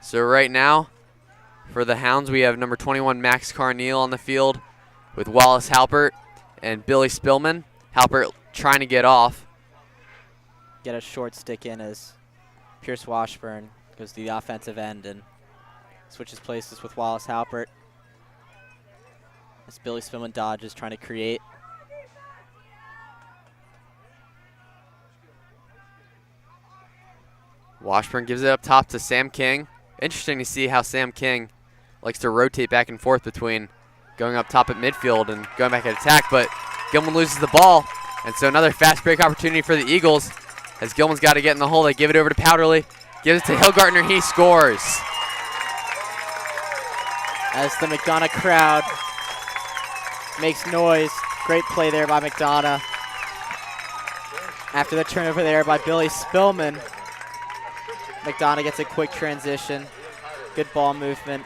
So right now, for the Hounds, we have number 21, Max Carneal on the field with Wallace Halpert and Billy Spillman. Halpert trying to get off. Get a short stick in as Pierce Washburn goes to the offensive end and switches places with Wallace Halpert. As Billy Spillman dodges, trying to create. Washburn gives it up top to Sam King. Interesting to see how Sam King likes to rotate back and forth between going up top at midfield and going back at attack, but Gilman loses the ball, and so another fast break opportunity for the Eagles as Gilman's got to get in the hole. They give it over to Powderly, gives it to Hillgartner, he scores. As the McDonogh crowd makes noise, great play there by McDonogh. After the turnover there by Billy Spillman, McDonogh gets a quick transition, good ball movement.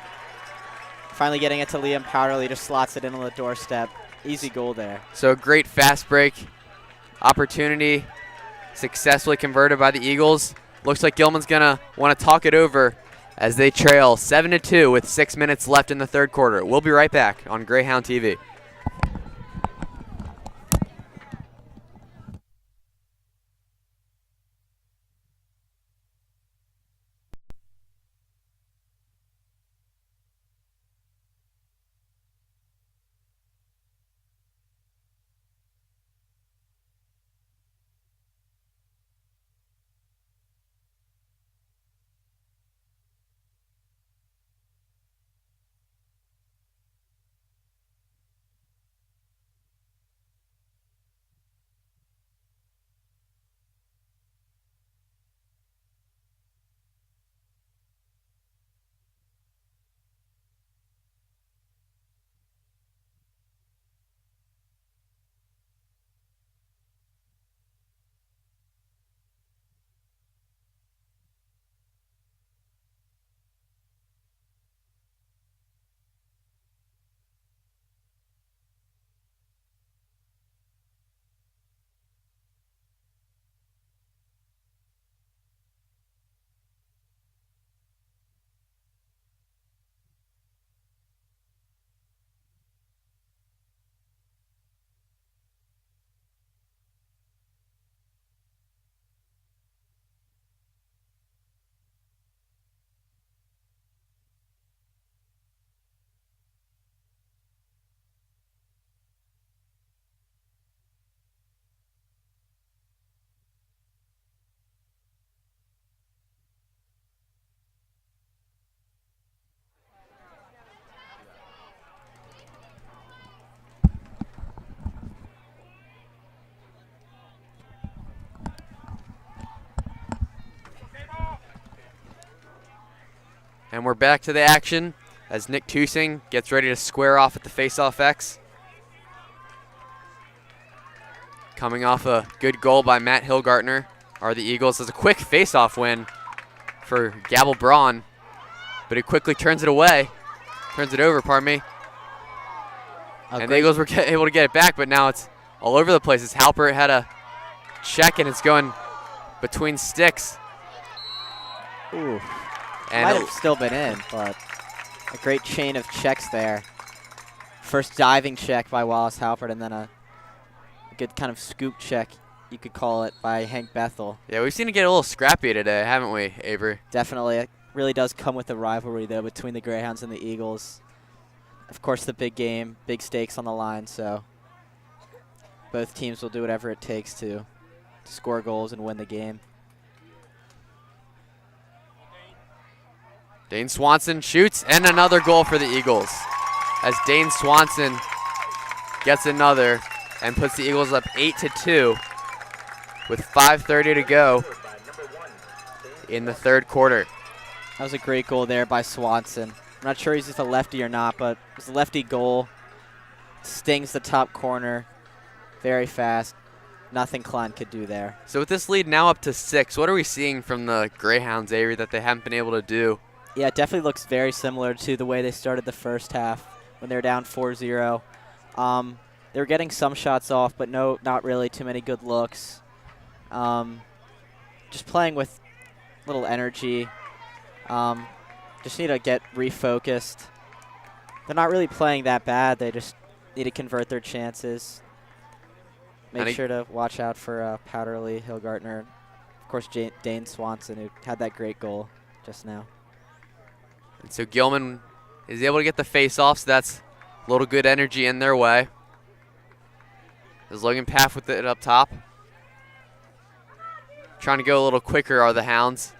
Finally getting it to Liam Powderly, just slots it in on the doorstep. Easy goal there. So a great fast break opportunity, successfully converted by the Eagles. Looks like Gilman's gonna want to talk it over as they trail 7-2 with 6 minutes left in the third quarter. We'll be right back on Greyhound TV. And we're back to the action as Nick Tusing gets ready to square off at the face-off X. Coming off a good goal by Matt Hilgartner are the Eagles. As a quick face-off win for Gabble Braun, but he quickly turns it away. Turns it over, pardon me. And the Eagles were able to get it back, but now it's all over the place. As Halpert had a check and it's going between sticks. Ooh. And Might have still been in, but a great chain of checks there. First diving check by Wallace Halpert, and then a good kind of scoop check, you could call it, by Hank Bethel. Yeah, we've seen it get a little scrappy today, haven't we, Avery? Definitely. It really does come with the rivalry, though, between the Greyhounds and the Eagles. Of course, the big game, big stakes on the line, so both teams will do whatever it takes to score goals and win the game. Dane Swanson shoots, and another goal for the Eagles. As Dane Swanson gets another and puts the Eagles up 8-2 with 5:30 to go in the third quarter. That was a great goal there by Swanson. I'm not sure he's just a lefty or not, but it was a lefty goal. Stings the top corner. Very fast. Nothing Klein could do there. So with this lead now up to 6, what are we seeing from the Greyhounds, Avery, that they haven't been able to do? Yeah, it definitely looks very similar to the way they started the first half when they were down 4-0. They were getting some shots off, but not really too many good looks. Just playing with little energy. Just need to get refocused. They're not really playing that bad. They just need to convert their chances. Make sure to watch out for Powderly, Hilgartner, of course Dane Swanson, who had that great goal just now. And so Gilman is able to get the face-off, so that's a little good energy in their way. Is Logan Paff with it up top. Trying to go a little quicker are the Hounds.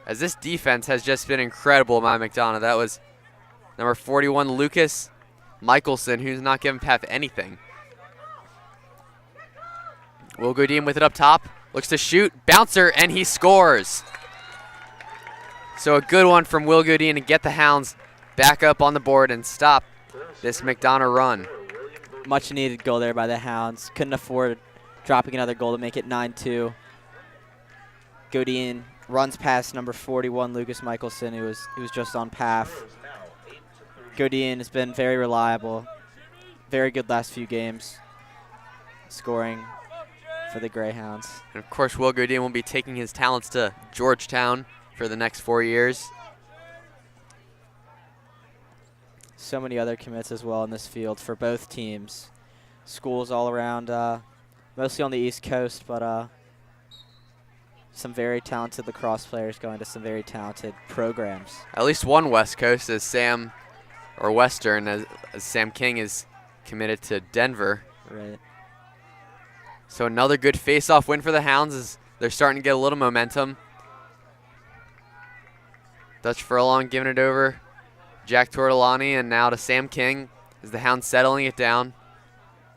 As this defense has just been incredible by McDonogh. That was number 41, Lucas Michelson, who's not giving Paff anything. Will Godin with it up top. Looks to shoot, bouncer, and he scores. So a good one from Will Godin to get the Hounds back up on the board and stop this McDonogh run. Much needed goal there by the Hounds. Couldn't afford dropping another goal to make it 9-2. Godin runs past number 41, Lucas Michelson, who was just on Paff. Godin has been very reliable. Very good last few games. Scoring for the Greyhounds. And of course, Will Godin will be taking his talents to Georgetown for the next 4 years. So many other commits as well in this field for both teams. Schools all around, mostly on the East Coast, but some very talented lacrosse players going to some very talented programs. At least one West Coast, as Western, as Sam King is committed to Denver. Right. So another good face-off win for the Hounds as they're starting to get a little momentum. Dutch Furlong giving it over. Jack Tortolani, and now to Sam King as the Hounds settling it down.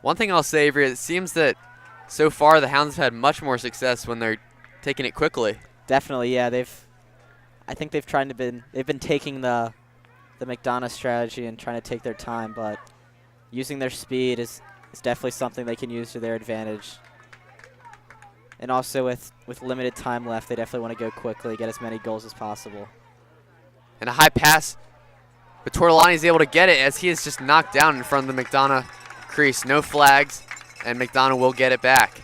One thing I'll say, Avery, it seems that so far the Hounds have had much more success when they're taking it quickly. Definitely, yeah. I think they've been taking the McDonogh strategy and trying to take their time, but using their speed is definitely something they can use to their advantage. And also with limited time left, they definitely want to go quickly, get as many goals as possible. And a high pass, but Tortolani is able to get it as he is just knocked down in front of the McDonogh crease. No flags, and McDonogh will get it back.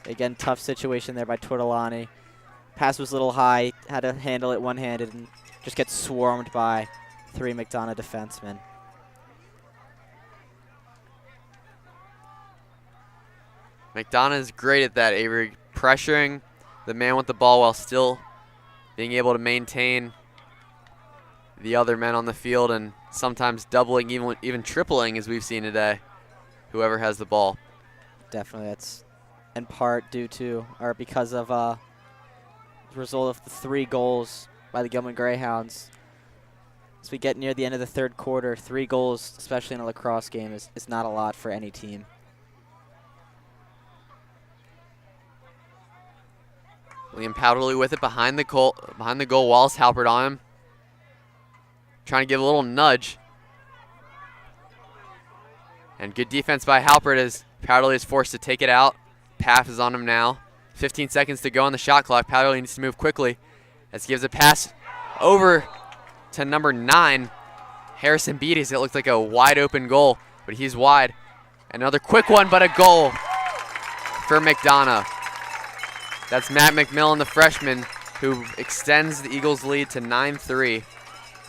Again, tough situation there by Tortolani. Pass was a little high, had to handle it one-handed, and just gets swarmed by 3 McDonogh defensemen. McDonogh is great at that, Avery, pressuring the man with the ball while still being able to maintain the other men on the field, and sometimes doubling, even tripling, as we've seen today, whoever has the ball. Definitely, that's in part due to, or because of the result of the 3 goals by the Gilman Greyhounds. As we get near the end of the third quarter, 3 goals, especially in a lacrosse game, is not a lot for any team. Liam Powderly with it behind the goal. Wallace Halpert on him. Trying to give a little nudge. And good defense by Halpert as Powderly is forced to take it out. Paff is on him now. 15 seconds to go on the shot clock. Powderly needs to move quickly as he gives a pass over to number 9, Harrison Beatties. It looked like a wide open goal, but he's wide. Another quick one, but a goal for McDonogh. That's Matt McMillan, the freshman, who extends the Eagles' lead to 9-3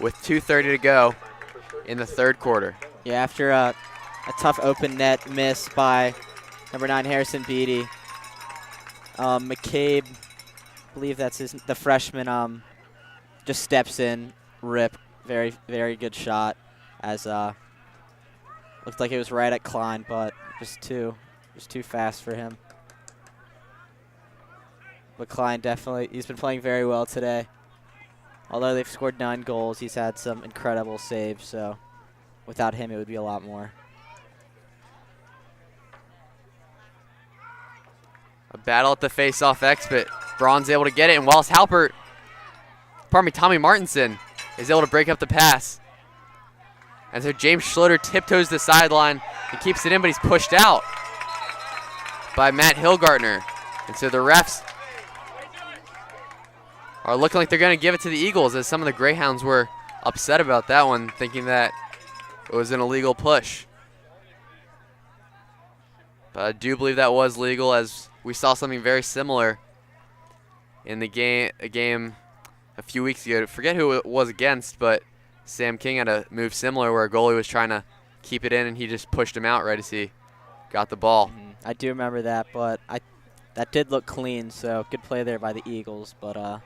with 2:30 to go in the third quarter. Yeah, after a tough open net miss by number 9, Harrison Beatty, McCabe, I believe that's the freshman, just steps in, rip, very, very good shot, as looked like it was right at Klein, but just too fast for him. But Klein definitely, he's been playing very well today. Although they've scored 9 goals, he's had some incredible saves, so without him it would be a lot more. A battle at the face-off X, but Braun's able to get it, and Wallace Halpert, Tommy Martinson is able to break up the pass. And so James Schloter tiptoes the sideline and keeps it in, but he's pushed out by Matt Hillgartner. And so the refs are looking like they're going to give it to the Eagles, as some of the Greyhounds were upset about that one, thinking that it was an illegal push. But I do believe that was legal, as we saw something very similar in a game a few weeks ago. I forget who it was against, but Sam King had a move similar where a goalie was trying to keep it in and he just pushed him out right as he got the ball. I do remember that, but that did look clean, so good play there by the Eagles, but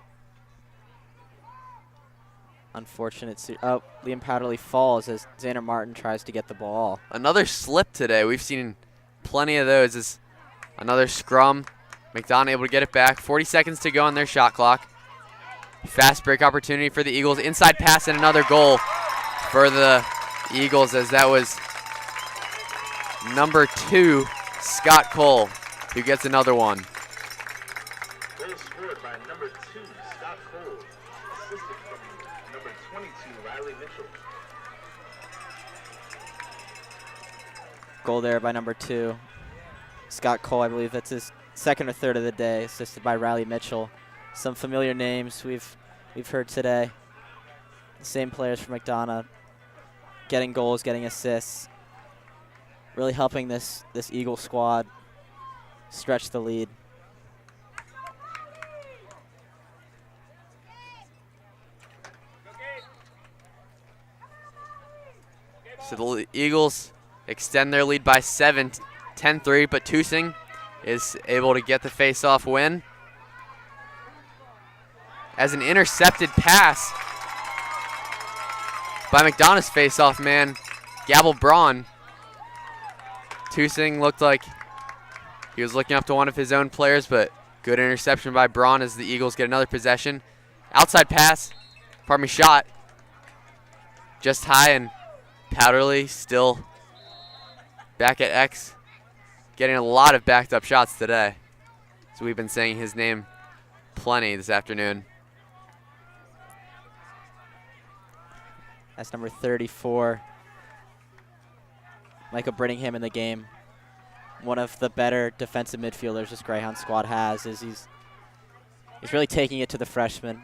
unfortunate. Liam Powderly falls as Xander Martin tries to get the ball. Another slip today. We've seen plenty of those. As another scrum. McDonogh able to get it back. 40 seconds to go on their shot clock. Fast break opportunity for the Eagles. Inside pass and another goal for the Eagles, as that was number 2, Scott Cole, who gets another one. Goal scored by number 2, Scott Cole. Assisted from number 22, Riley Mitchell. Goal there by number 2, Scott Cole. I believe that's his second or third of the day, assisted by Riley Mitchell. Some familiar names we've heard today. The same players from McDonogh, getting goals, getting assists, really helping this Eagle squad stretch the lead. So the Eagles extend their lead by 7, 10-3, but Tusing is able to get the face-off win. As an intercepted pass by McDonogh's face-off man, Gabble Braun. Tusing looked like he was looking up to one of his own players, but good interception by Braun as the Eagles get another possession. Outside pass, shot. Just high, and Powderly still back at X, getting a lot of backed up shots today. So we've been saying his name plenty this afternoon. That's number 34, Michael Brittingham in the game. One of the better defensive midfielders this Greyhound squad has. Is he's really taking it to the freshman,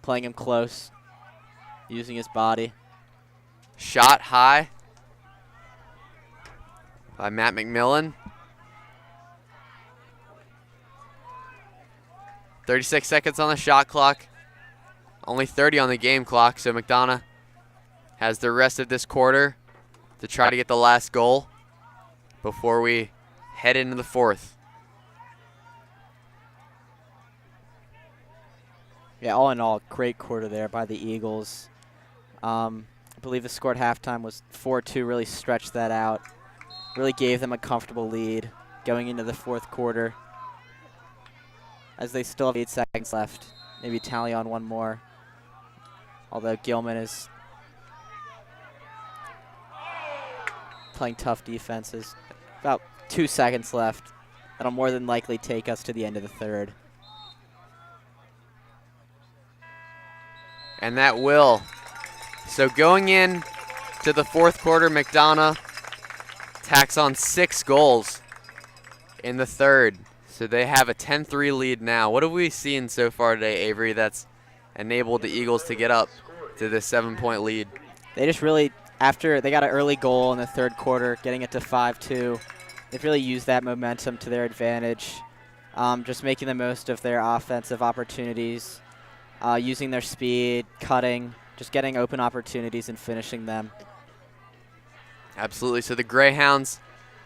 playing him close, using his body. Shot high by Matt McMillan. 36 seconds on the shot clock. Only 30 on the game clock, so McDonogh has the rest of this quarter to try to get the last goal before we head into the fourth. Yeah, all in all, great quarter there by the Eagles. I believe the score at halftime was 4-2, really stretched that out. Really gave them a comfortable lead going into the fourth quarter, as they still have 8 seconds left. Maybe tally on one more, although Gilman is playing tough defenses. About 2 seconds left. That'll more than likely take us to the end of the third. And that will. So going in to the fourth quarter, McDonogh tacks on 6 goals in the third. So they have a 10-3 lead now. What have we seen so far today, Avery, that's enabled the Eagles to get up to this 7-point lead? They just really, after they got an early goal in the third quarter, getting it to 5-2, they've really used that momentum to their advantage, just making the most of their offensive opportunities, using their speed, cutting, just getting open opportunities and finishing them. Absolutely. So the Greyhounds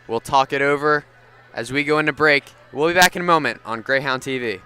will talk it over as we go into break. We'll be back in a moment on Greyhound TV.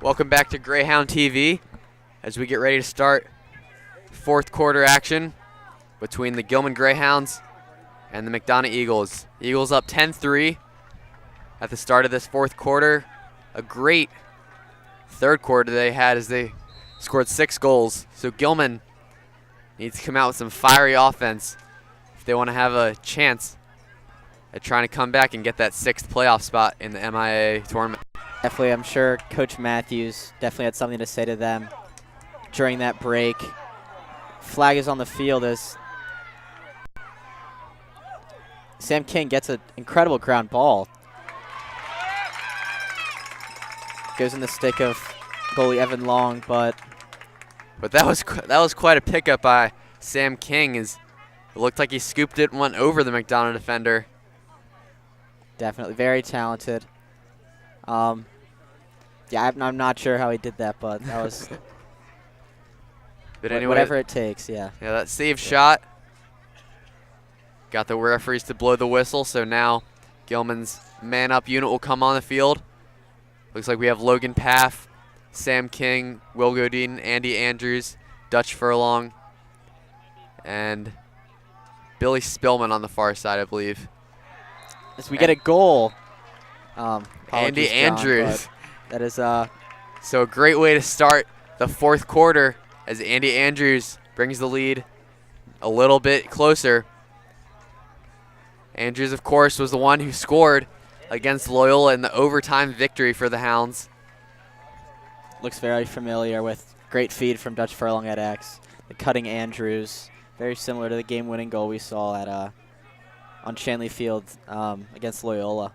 Welcome back to Greyhound TV as we get ready to start fourth quarter action between the Gilman Greyhounds and the McDonogh Eagles. Eagles up 10-3 at the start of this fourth quarter. A great third quarter they had as they scored 6 goals. So Gilman needs to come out with some fiery offense if they want to have a chance at trying to come back and get that 6th playoff spot in the MIA tournament. Definitely, I'm sure Coach Matthews definitely had something to say to them during that break. Flag is on the field as Sam King gets an incredible ground ball. Goes in the stick of goalie Evan Long, but that was quite a pickup by Sam King. As it looked like he scooped it and went over the McDonogh defender. Definitely very talented. Yeah, I'm not sure how he did that, but that was but anyway, whatever it takes, yeah. Yeah, that save shot got the referees to blow the whistle, so now Gilman's man-up unit will come on the field. Looks like we have Logan Paff, Sam King, Will Godin, Andy Andrews, Dutch Furlong, and Billy Spillman on the far side, I believe. As we get a goal. Andy Andrews. That is so a great way to start the fourth quarter as Andy Andrews brings the lead a little bit closer. Andrews, of course, was the one who scored against Loyola in the overtime victory for the Hounds. Looks very familiar with great feed from Dutch Furlong at X. The cutting Andrews, very similar to the game-winning goal we saw at on Shanley Field against Loyola.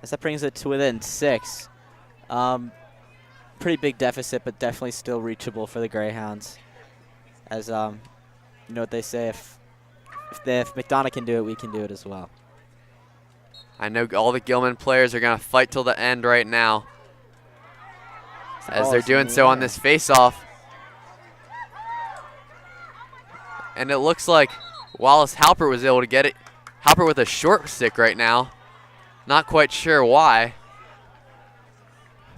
As that brings it to within 6. Pretty big deficit, but definitely still reachable for the Greyhounds. As you know what they say, if McDonogh can do it, we can do it as well. I know all the Gilman players are going to fight till the end right now, as they're doing so on this face-off. And it looks like Wallace Halpert was able to get it Halpert with a short stick right now. Not quite sure why.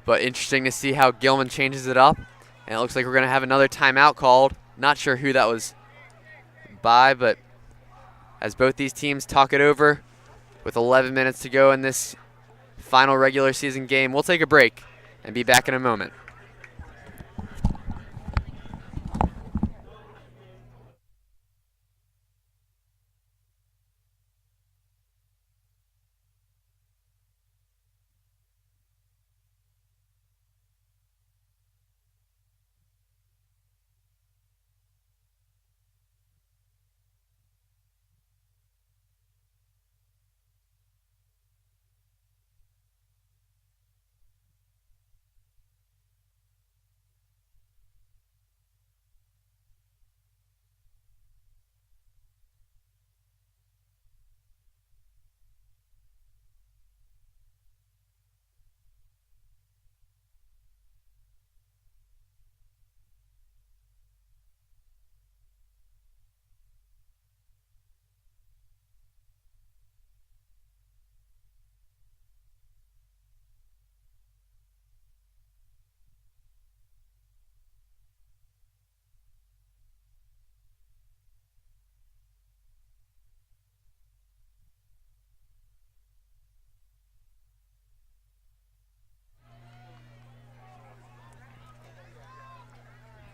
But interesting to see how Gilman changes it up. And it looks like we're going to have another timeout called. Not sure who that was by, but as both these teams talk it over with 11 minutes to go in this final regular season game, we'll take a break and be back in a moment.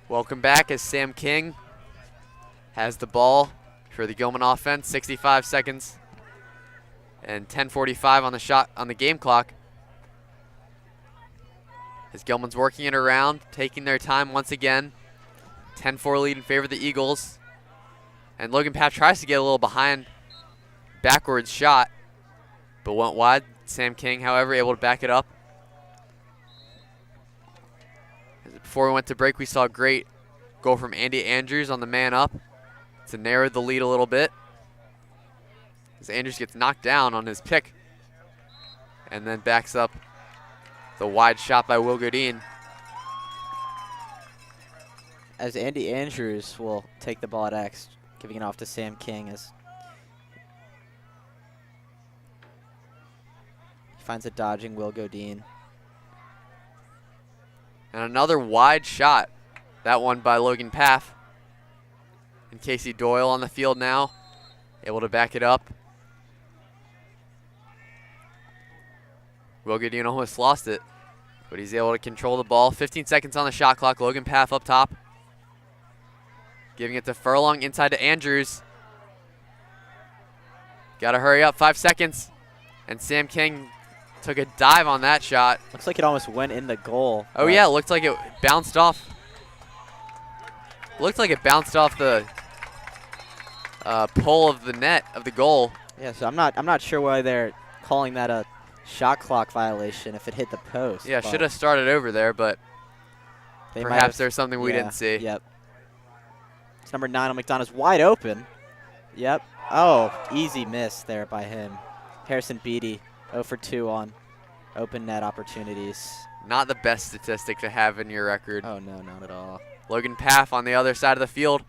Welcome back as Sam King has the ball for the Gilman offense. 65 seconds and 10:45 on the game clock. As Gilman's working it around, taking their time once again. 10-4 lead in favor of the Eagles. And Logan Paff tries to get a little behind, backwards shot, but went wide. Sam King, however, able to back it up. Before we went to break, we saw a great goal from Andy Andrews on the man up to narrow the lead a little bit. As Andrews gets knocked down on his pick and then backs up the wide shot by Will Godin. As Andy Andrews will take the ball at X, giving it off to Sam King as he finds a dodging Will Godin. And another wide shot, that one by Logan Paff. And Casey Doyle on the field now, able to back it up. Will Godin almost lost it, but he's able to control the ball. 15 seconds on the shot clock. Logan Paff up top, giving it to Furlong, inside to Andrews. Got to hurry up, 5 seconds. And Sam King took a dive on that shot. Looks like it almost went in the goal. Oh yeah, it looked like it bounced off. Looked like it bounced off the pole of the net of the goal. Yeah, so I'm not sure why they're calling that a shot clock violation if it hit the post. Yeah, should have started over there, but perhaps there's something we didn't see. Yep. It's number 9 on McDonogh's wide open. Yep. Oh, easy miss there by him. Harrison Beatty, 0 for 2 on open net opportunities. Not the best statistic to have in your record. Oh, no, not at all. Logan Paff on the other side of the field,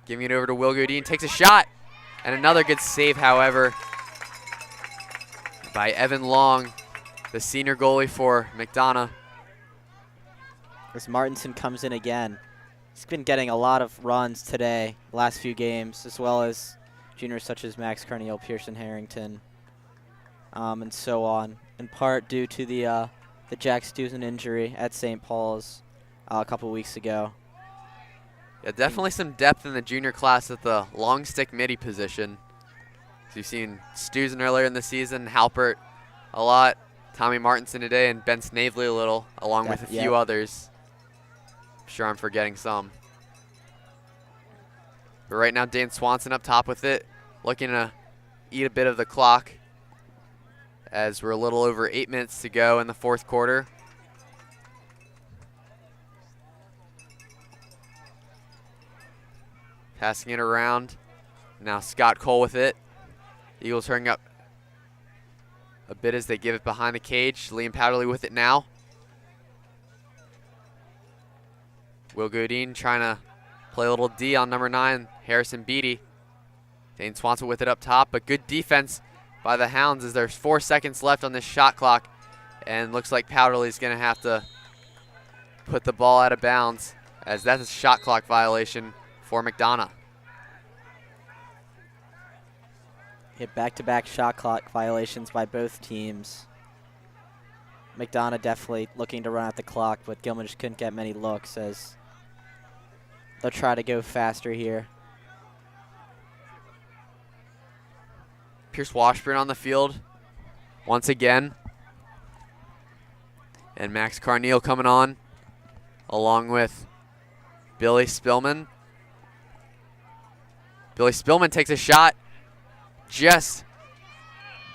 giving it over to Will Godin, takes a shot. And another good save, however, by Evan Long, the senior goalie for McDonogh. As Martinson comes in again. He's been getting a lot of runs today, last few games, as well as juniors such as Max Carneal, Pearson Harrington, and so on, in part due to the Jack Stuzen injury at St. Paul's a couple weeks ago. Yeah, definitely some depth in the junior class at the long stick midi position. So you've seen Stuzen earlier in the season, Halpert a lot, Tommy Martinson today, and Ben Snavely a little, along with a few others. I'm sure I'm forgetting some. But right now, Dan Swanson up top with it, looking to eat a bit of the clock as we're a little over 8 minutes to go in the fourth quarter. Passing it around. Now Scott Cole with it. Eagles hurrying up a bit as they give it behind the cage. Liam Powderly with it now. Will Godin trying to play a little D on number 9, Harrison Beatty. Dane Swanson with it up top, but good defense by the Hounds as there's 4 seconds left on this shot clock. And looks like Powderly's going to have to put the ball out of bounds, as that's a shot clock violation for McDonogh. Hit back-to-back shot clock violations by both teams. McDonogh definitely looking to run out the clock, but Gilman just couldn't get many looks as they'll try to go faster here. Pierce Washburn on the field once again. And Max Carneal coming on along with Billy Spillman. Billy Spillman takes a shot, just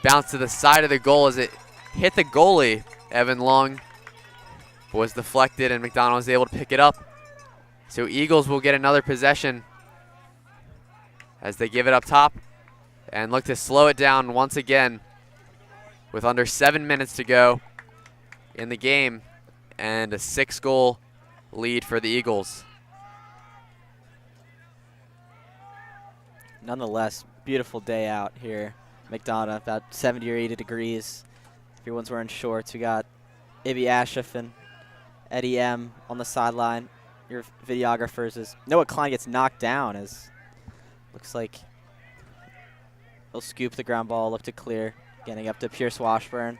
bounced to the side of the goal as it hit the goalie, Evan Long, but was deflected and McDonogh was able to pick it up. So Eagles will get another possession as they give it up top and look to slow it down once again with under 7 minutes to go in the game and a 6-goal lead for the Eagles. Nonetheless, beautiful day out here. McDonogh, about 70 or 80 degrees. Everyone's wearing shorts. We got Ibby Ashif and Eddie M on the sideline. Your videographers is Noah Klein gets knocked down as looks like he'll scoop the ground ball, look to clear, getting up to Pierce Washburn.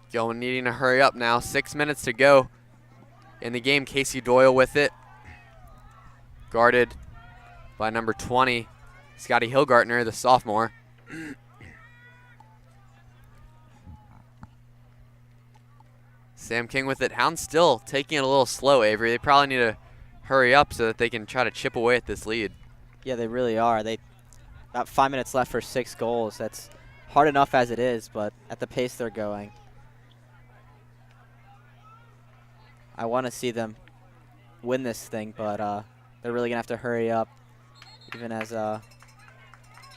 Gilman needing to hurry up now. 6 minutes to go in the game. Casey Doyle with it. Guarded by number 20, Scotty Hilgartner, the sophomore. Sam King with it. Hounds still taking it a little slow, Avery. They probably need to hurry up so that they can try to chip away at this lead. Yeah, they really are. They about 5 minutes left for 6 goals. That's hard enough as it is, but at the pace they're going, I want to see them win this thing, but they're really going to have to hurry up, even as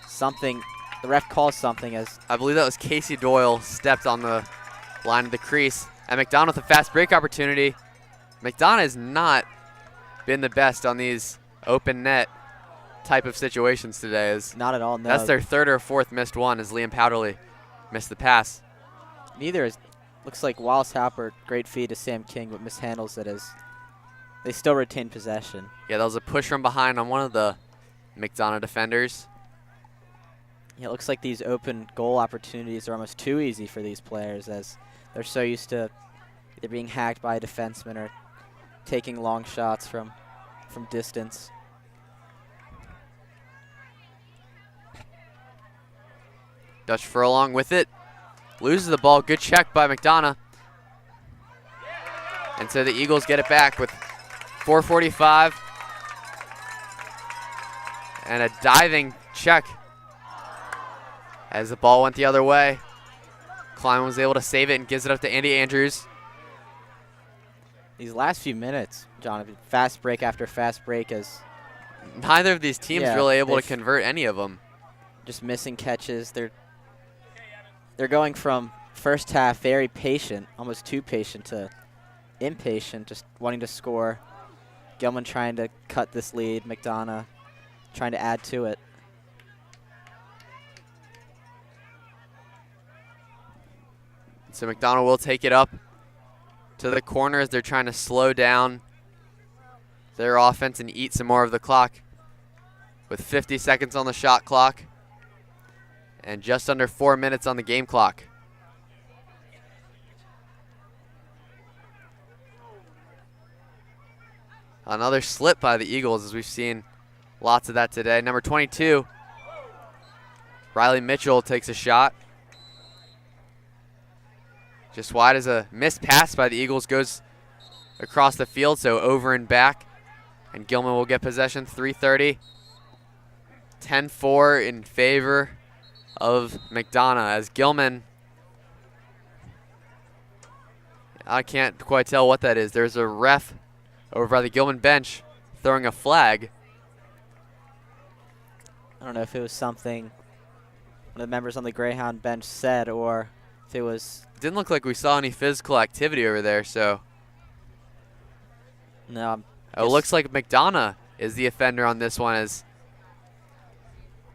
something, the ref calls something as... I believe that was Casey Doyle stepped on the line of the crease. And McDonogh with a fast break opportunity. McDonogh has not been the best on these open net type of situations today. Not at all, no. That's their 3rd or 4th missed one as Liam Powderly missed the pass. Neither is... Looks like Wallace Halpert, great feed to Sam King, but mishandles it as they still retain possession. Yeah, that was a push from behind on one of the McDonogh defenders. Yeah, it looks like these open goal opportunities are almost too easy for these players as they're so used to either being hacked by a defenseman or taking long shots from distance. Dutch Furlong with it. Loses the ball. Good check by McDonogh. And so the Eagles get it back with 4:45. And a diving check as the ball went the other way. Klein was able to save it and gives it up to Andy Andrews. These last few minutes, Jonathan, fast break after fast break as... Neither of these teams really able to convert any of them. Just missing catches. They're going from first half very patient, almost too patient, to impatient, just wanting to score. Gilman trying to cut this lead. McDonogh trying to add to it. So McDonogh will take it up to the corner as they're trying to slow down their offense and eat some more of the clock with 50 seconds on the shot clock and just under 4 minutes on the game clock. Another slip by the Eagles, as we've seen lots of that today. Number 22, Riley Mitchell takes a shot. Just wide as a missed pass by the Eagles goes across the field, so over and back. And Gilman will get possession, 3:30. 10-4 in favor of McDonogh as Gilman, I can't quite tell what that is. There's a ref over by the Gilman bench throwing a flag. I don't know if it was something one of the members on the Greyhound bench said or if it was. Didn't look like we saw any physical activity over there, so. No. It looks like McDonogh is the offender on this one, as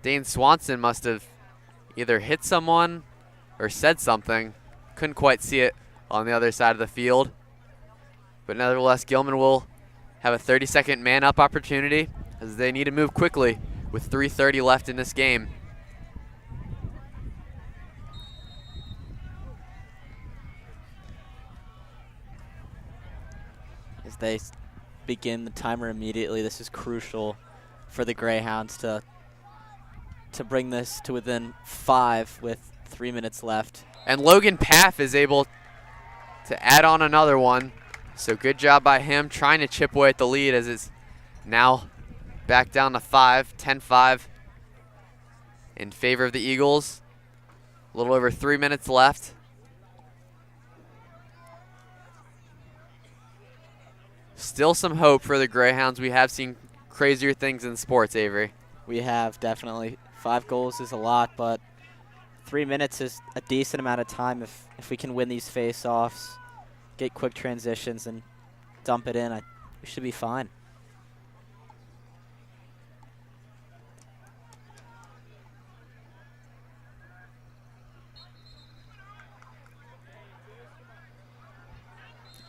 Dane Swanson must have either hit someone or said something. Couldn't quite see it on the other side of the field. But nevertheless, Gilman will have a 30-second man-up opportunity as they need to move quickly with 3:30 left in this game. As they begin the timer immediately, this is crucial for the Greyhounds to bring this to within 5 with 3 minutes left. And Logan Paff is able to add on another one. So good job by him trying to chip away at the lead as it's now back down to 5, 10-5 in favor of the Eagles. A little over 3 minutes left. Still some hope for the Greyhounds. We have seen crazier things in sports, Avery. We have, definitely. 5 goals is a lot, but 3 minutes is a decent amount of time if we can win these face-offs, get quick transitions, and dump it in. We should be fine.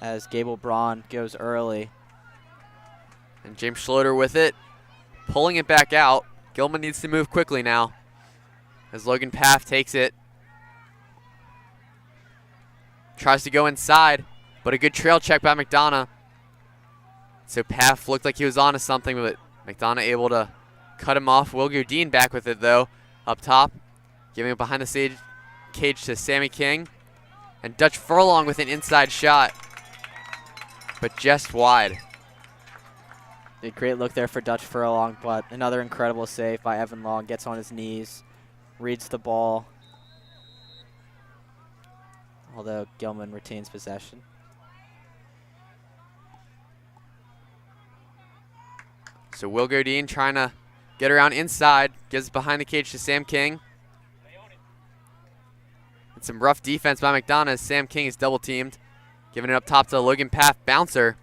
As Gable Braun goes early. And James Schloter with it, pulling it back out. Gilman needs to move quickly now as Logan Paff takes it. Tries to go inside, but a good trail check by McDonogh. So Paff looked like he was onto something, but McDonogh able to cut him off. Will Godin back with it though, up top. Giving it behind the cage to Sammy King. And Dutch Furlong with an inside shot, but just wide. A great look there for Dutch Furlong, but another incredible save by Evan Long. Gets on his knees, reads the ball, although Gilman retains possession. So Will Godin trying to get around inside, gives it behind the cage to Sam King. And some rough defense by McDonogh as Sam King is double teamed. Giving it up top to Logan Paff, bouncer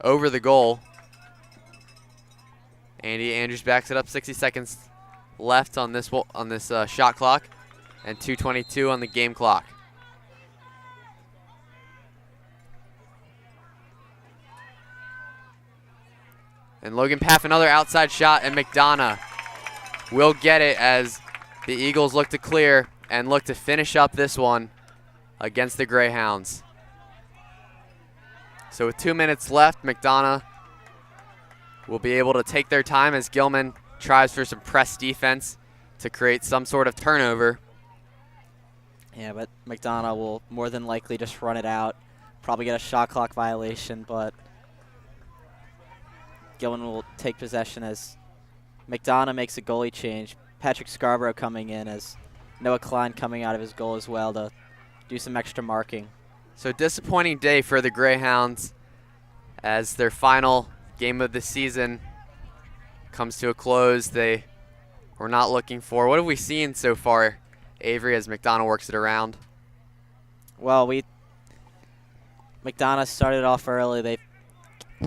over the goal. Andy Andrews backs it up. 60 seconds left on this shot clock, and 2:22 on the game clock. And Logan Paff another outside shot, and McDonogh will get it as the Eagles look to clear and look to finish up this one against the Greyhounds. So with 2 minutes left, McDonogh will be able to take their time as Gilman tries for some press defense to create some sort of turnover. Yeah, but McDonogh will more than likely just run it out. Probably get a shot clock violation, but Gilman will take possession as McDonogh makes a goalie change. Patrick Scarborough coming in as Noah Klein coming out of his goal as well to do some extra marking. So disappointing day for the Greyhounds as their final game of the season comes to a close. They were not looking for. What have we seen so far, Avery, as McDonogh works it around? Well, McDonogh started off early. They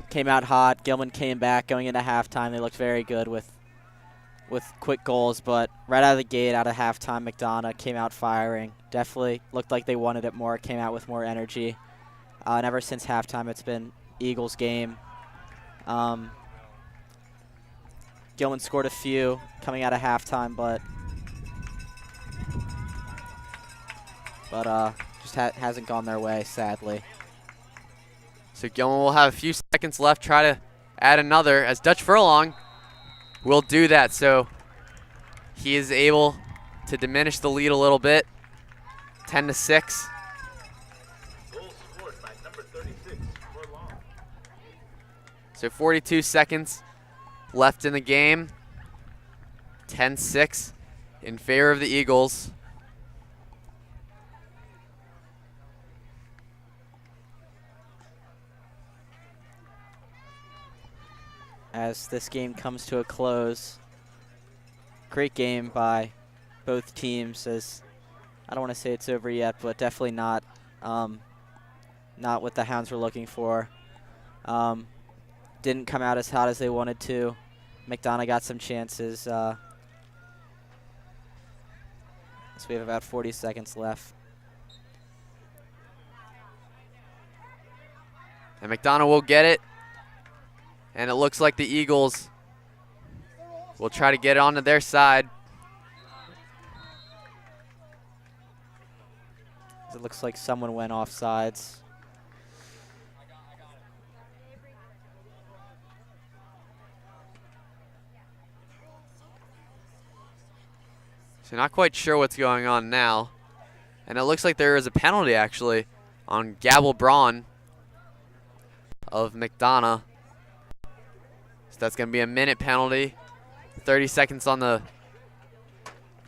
came out hot. Gilman came back going into halftime. They looked very good with quick goals, but right out of the gate, out of halftime, McDonogh came out firing. Definitely looked like they wanted it more, came out with more energy. And ever since halftime, it's been Eagles game. Gilman scored a few coming out of halftime, but just hasn't gone their way, sadly. So Gilman will have a few seconds left, try to add another as Dutch Furlong will do that. So he is able to diminish the lead a little bit, 10-6. Goal scored by number 36, Furlong. So 42 seconds left in the game, 10-6 in favor of the Eagles. As this game comes to a close, great game by both teams as I don't want to say it's over yet, but definitely not what the Hounds were looking for. Didn't come out as hot as they wanted to. McDonogh got some chances. So we have about 40 seconds left. And McDonogh will get it. And it looks like the Eagles will try to get it onto their side. It looks like someone went off sides. So not quite sure what's going on now. And it looks like there is a penalty actually on Gabble Braun of McDonogh. So that's going to be a minute penalty. 30 seconds on the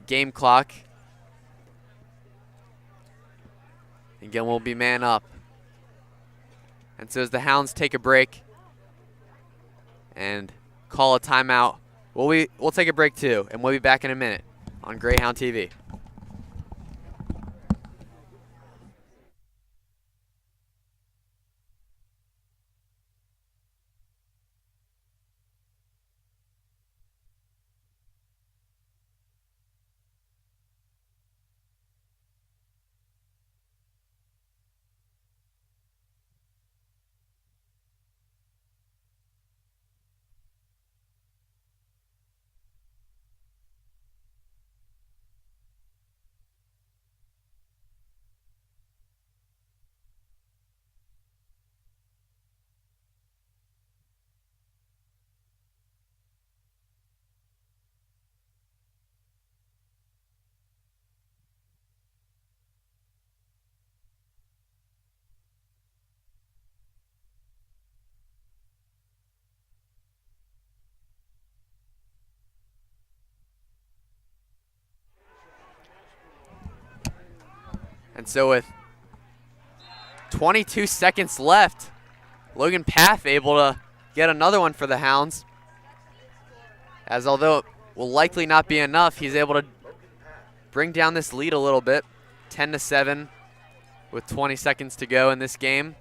game clock. And Gilman will be man up. And so as the Hounds take a break and call a timeout, we'll take a break too, and we'll be back in a minute on Greyhound TV. And so with 22 seconds left, Logan Paff able to get another one for the Hounds. As although it will likely not be enough, he's able to bring down this lead a little bit. 10-7 with 20 seconds to go in this game.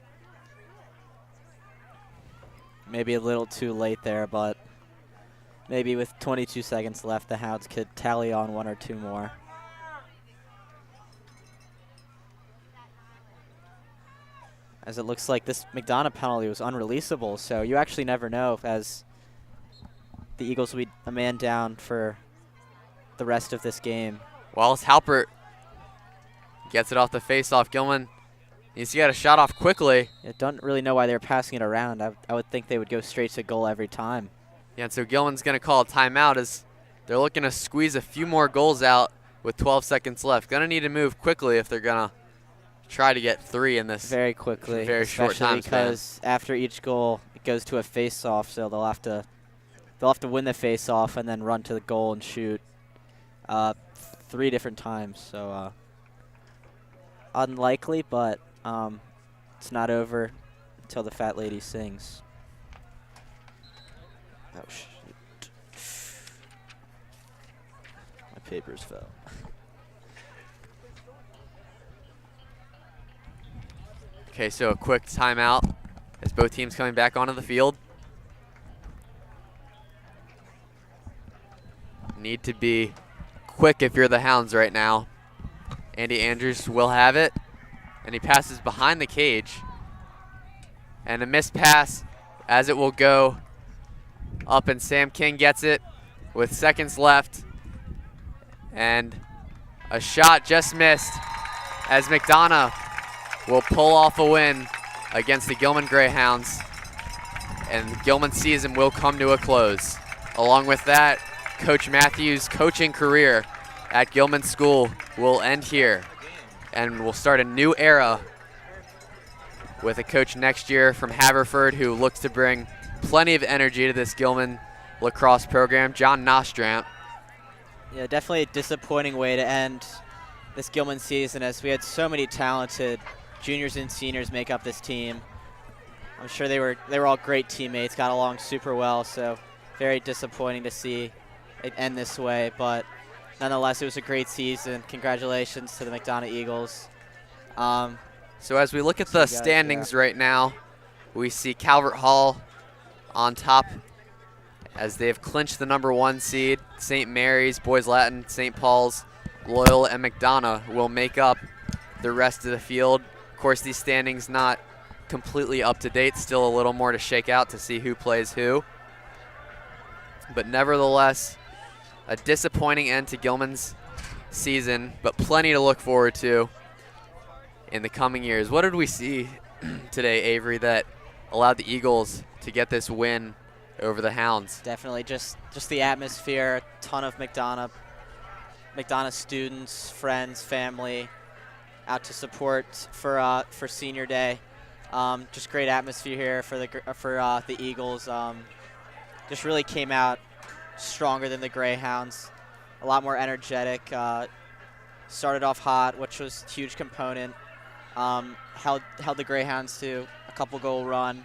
Maybe a little too late there, but maybe with 22 seconds left, the Hounds could tally on one or two more. As it looks like this McDonogh penalty was unreleasable, so you actually never know as the Eagles will be a man down for the rest of this game. Wallace Halpert gets it off the face-off. Gilman needs to get a shot off quickly. I don't really know why they're passing it around. I would think they would go straight to goal every time. Yeah, and so Gilman's going to call a timeout as they're looking to squeeze a few more goals out with 12 seconds left. Going to need to move quickly if they're going to try to get 3 in this very quickly, very short time span. Because after each goal it goes to a face-off, so they'll have to win the face-off and then run to the goal and shoot 3 different times. So unlikely, but it's not over until the fat lady sings. Oh shoot! My papers fell. Okay, so a quick timeout as both teams coming back onto the field. Need to be quick if you're the Hounds right now. Andy Andrews will have it, and he passes behind the cage. And a missed pass as it will go up, and Sam King gets it with seconds left. And a shot just missed as McDonogh will pull off a win against the Gilman Greyhounds, and the Gilman season will come to a close. Along with that, Coach Matthews' coaching career at Gilman School will end here, and we'll start a new era with a coach next year from Haverford who looks to bring plenty of energy to this Gilman lacrosse program, John Nostrand. Yeah, definitely a disappointing way to end this Gilman season, as we had so many talented juniors and seniors make up this team. I'm sure they were all great teammates, got along super well, so very disappointing to see it end this way. But nonetheless, it was a great season. Congratulations to the McDonogh Eagles. So as we look at So the you guys, standings right now, we see Calvert Hall on top as they have clinched the #1 seed. St. Mary's, Boys Latin, St. Paul's, Loyola, and McDonogh will make up the rest of the field. Of course, these standings not completely up to date, still a little more to shake out to see who plays who. But nevertheless, a disappointing end to Gilman's season, but plenty to look forward to in the coming years. What did we see today, Avery, that allowed the Eagles to get this win over the Hounds? Definitely just the atmosphere, a ton of McDonogh students, friends, family out to support for senior day. Just great atmosphere here for the Eagles. Just really came out stronger than the Greyhounds, a lot more energetic. Started off hot, which was a huge component. Held the Greyhounds to a couple goal run.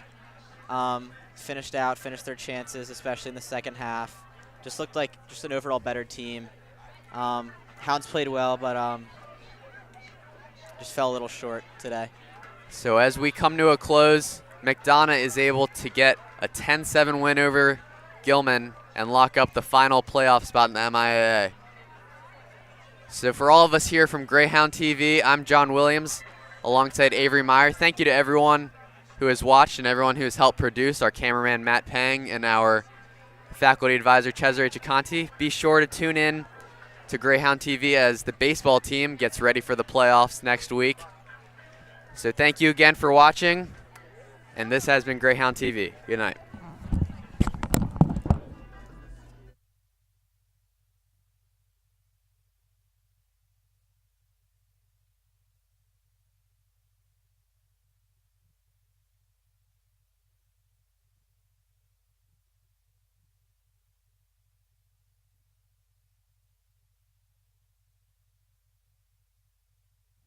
Finished their chances, especially in the second half. Just looked like just an overall better team. Hounds played well, but just fell a little short today. So as we come to a close, McDonogh is able to get a 10-7 win over Gilman and lock up the final playoff spot in the MIAA. So for all of us here from Greyhound TV, I'm John Williams alongside Avery Meyer. Thank you to everyone who has watched and everyone who has helped produce, our cameraman Matt Pang and our faculty advisor Cesare Ciconti. Be sure to tune in to Greyhound TV as the baseball team gets ready for the playoffs next week. So thank you again for watching, and this has been Greyhound TV. Good night.